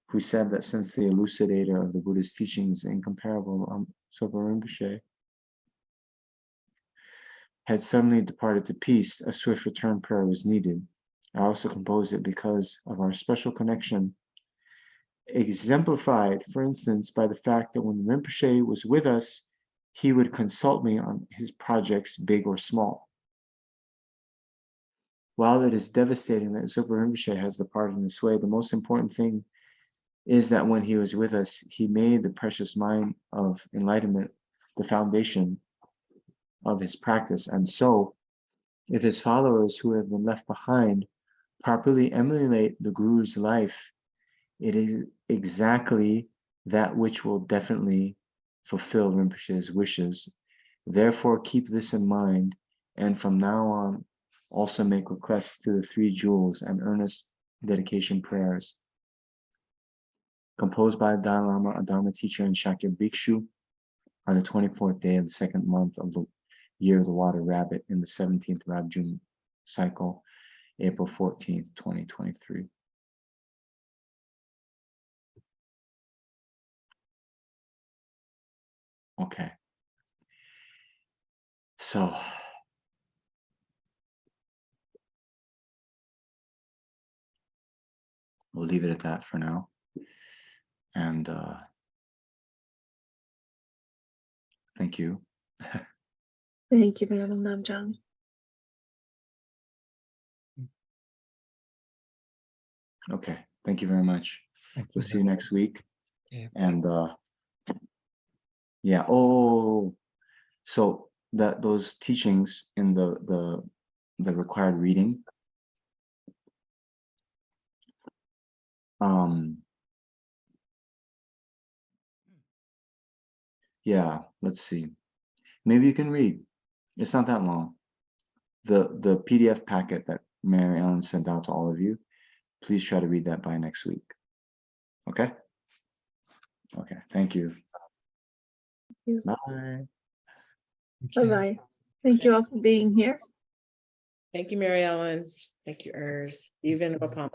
who said that since the elucidator of the Buddhist teachings, incomparable Sopa Rinpoche, had suddenly departed to peace, a swift return prayer was needed. I also composed it because of our special connection, exemplified, for instance, by the fact that when Rinpoche was with us, he would consult me on his projects, big or small. While it is devastating that Sopa Rinpoche has departed in this way, the most important thing is that when he was with us, he made the precious mind of enlightenment the foundation of his practice. And so, if his followers who have been left behind properly emulate the Guru's life, it is exactly that which will definitely fulfill Rinpoche's wishes. Therefore, keep this in mind, and from now on, also make requests to the three jewels and earnest dedication prayers. composed by Dalai Lama, a Dharma teacher and Shakya Bhikshu, on the 24th day of the second month of the year of the water rabbit in the 17th Rabjun cycle, April 14th, 2023. Okay. So we'll leave it at that for now. And thank you. Thank you, Venerable Namjang. Okay. Thank you very much. We'll see you next week. Yeah. And yeah. Oh, so those teachings in the required reading. Yeah, let's see. Maybe you can read. It's not that long. The PDF packet that Mary Ellen sent out to all of you, please try to read that by next week. Okay? Okay, thank you. you. Bye. Bye-bye. Thank you all for being here. Thank you, Mary Ellen. Thank you, Urs. Stephen Opama.